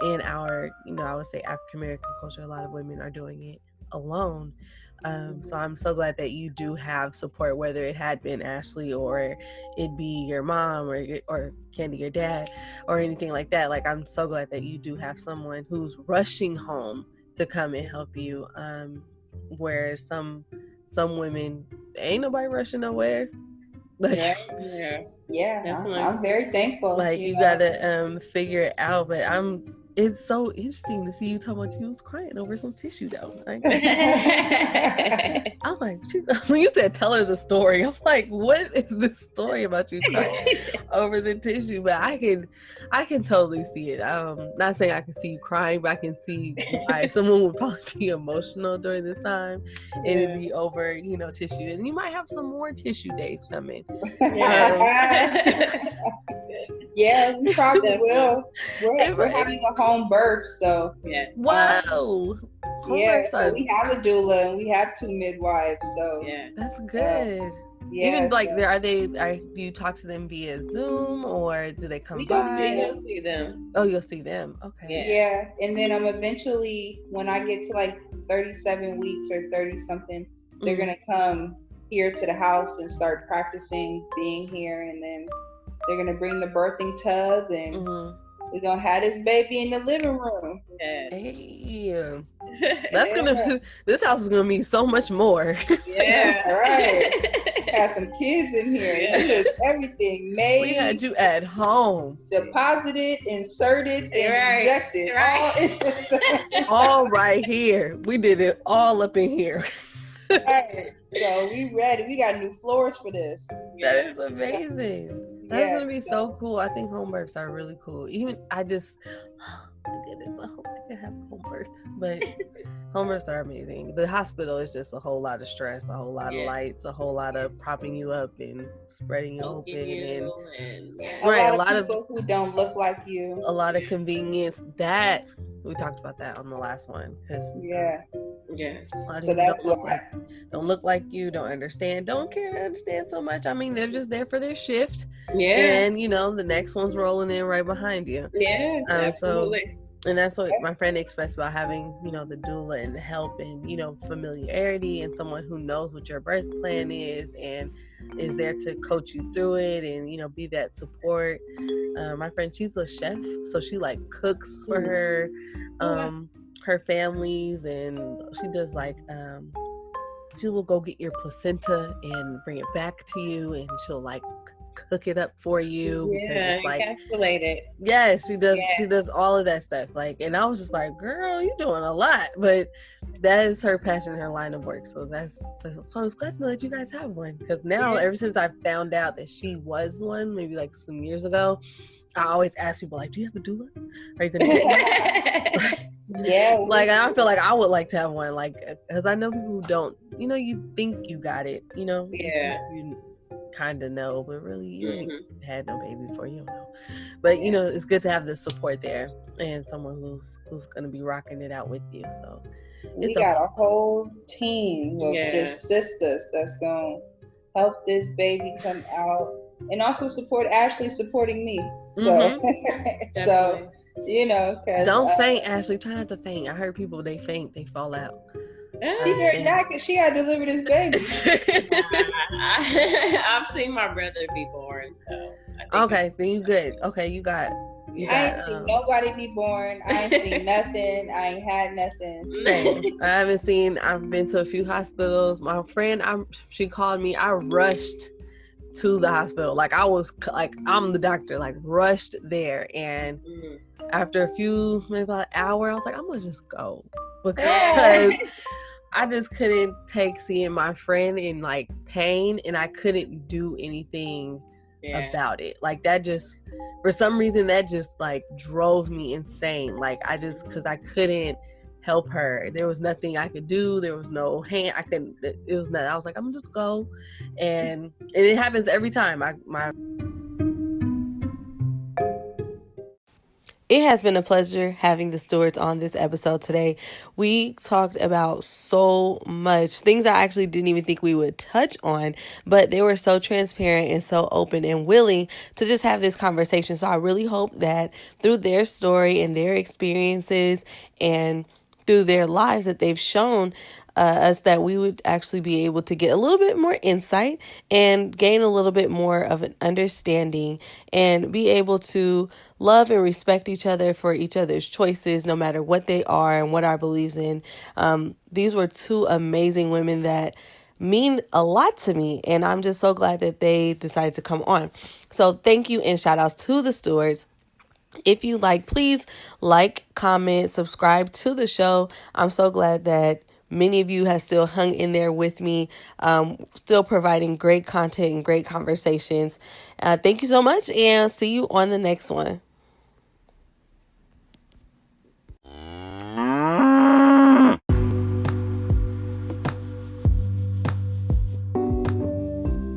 in our, I would say African American culture, a lot of women are doing it alone. So I'm so glad that you do have support, whether it had been Ashley or it be your mom or Candy, your dad, or anything like that. Like, I'm so glad that you do have someone who's rushing home to come and help you. Whereas some women, ain't nobody rushing nowhere. Like, I'm very thankful. Like, you gotta figure it out. But it's so interesting to see you talking about you was crying over some tissue though. Like, I'm like, when you said tell her the story, I'm like, what is this story about you crying over the tissue? But I can totally see it. Not saying I can see you crying, but I can see why someone would probably be emotional during this time, and it'd be over, tissue. And you might have some more tissue days coming. Yeah, we probably will. We're having a home birth, so yes. Wow. So we have a doula and we have 2 midwives, so that's good. Even like, do you talk to them via Zoom, or do they come by? You'll see them. Oh, you'll see them. Okay. Yeah, and then eventually, when I get to like 37 weeks or 30 something, they're gonna come here to the house and start practicing being here, and then they're gonna bring the birthing tub, and we're gonna have this baby in the living room. Yes. Hey, that's this house is gonna be so much more. Yeah, right. Have some kids in here. Yes. Everything made. We had you at home. Deposited, inserted, and injected. Right. All right here. We did it all up in here. Right. So we ready. We got new floors for this. That is amazing. That's gonna be so cool. I think home births are really cool. Even my goodness, I hope I can have a home birth. But home births are amazing. The hospital is just a whole lot of stress, a whole lot of lights, a whole lot of propping you up and spreading you open, and a lot of people who don't look like you. A lot of convenience. That we talked about that on the last one, because so that's don't look like you, don't understand, don't care to understand so much. I mean, they're just there for their shift, and the next one's rolling in right behind you. Absolutely. And that's what my friend expressed about having, the doula and the help and, familiarity, and someone who knows what your birth plan is and is there to coach you through it and, be that support. My friend, she's a chef, so she like cooks for her families, and she does like, she will go get your placenta and bring it back to you, and she'll like cook it up for you. Yeah, it's like, encapsulate it. Yes, she does. She does all of that stuff. Like, and I was just like, girl, you're doing a lot. But that is her passion, her line of work. So so I was glad to know that you guys have one, because now ever since I found out that she was one, maybe like some years ago, I always ask people like, do you have a doula? Are you gonna get one? Like, I feel like I would like to have one, like, because I know people who don't. You think you got it. You kind of know, but really you ain't had no baby before, you don't know. But it's good to have the support there and someone who's gonna be rocking it out with you. So we got a whole team of just sisters that's gonna help this baby come out, and also support Ashley supporting me. So so because don't faint, Ashley. Try not to faint. I heard people, they faint, they fall out. She better not, because she got to deliver this baby. I've seen my brother be born, so okay, then you good. Okay, you got. I ain't seen nobody be born. I ain't seen nothing. I ain't had nothing. Same. I haven't seen. I've been to a few hospitals. My friend, she called me. I rushed to the hospital. Like, I was like, I'm the doctor. Like, rushed there, and after a few, maybe about an hour, I was like, I'm gonna just go, because I just couldn't take seeing my friend in like pain, and I couldn't do anything about it. Like, that just, for some reason, that just like drove me insane. Like, because I couldn't help her. There was nothing I could do. There was no hand. It was nothing. I was like, I'm gonna just go. And it happens every time. It has been a pleasure having the Stewarts on this episode today. We talked about so much, things I actually didn't even think we would touch on, but they were so transparent and so open and willing to just have this conversation. So I really hope that through their story and their experiences and through their lives that they've shown us that we would actually be able to get a little bit more insight and gain a little bit more of an understanding and be able to love and respect each other for each other's choices, no matter what they are and what our beliefs in. These were two amazing women that mean a lot to me, and I'm just so glad that they decided to come on. So thank you and shout outs to the Stewarts. If you like, please like, comment, subscribe to the show. I'm so glad that many of you have still hung in there with me, still providing great content and great conversations. Thank you so much, and see you on the next one.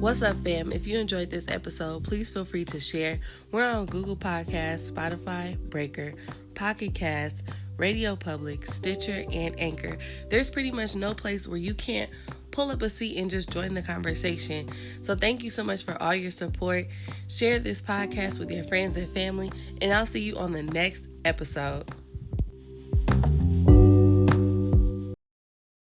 What's up, fam? If you enjoyed this episode, please feel free to share. We're on Google Podcasts, Spotify, Breaker, Pocket Cast, Radio Public, Stitcher, and Anchor. There's pretty much no place where you can't pull up a seat and just join the conversation. So thank you so much for all your support. Share this podcast with your friends and family, and I'll see you on the next episode.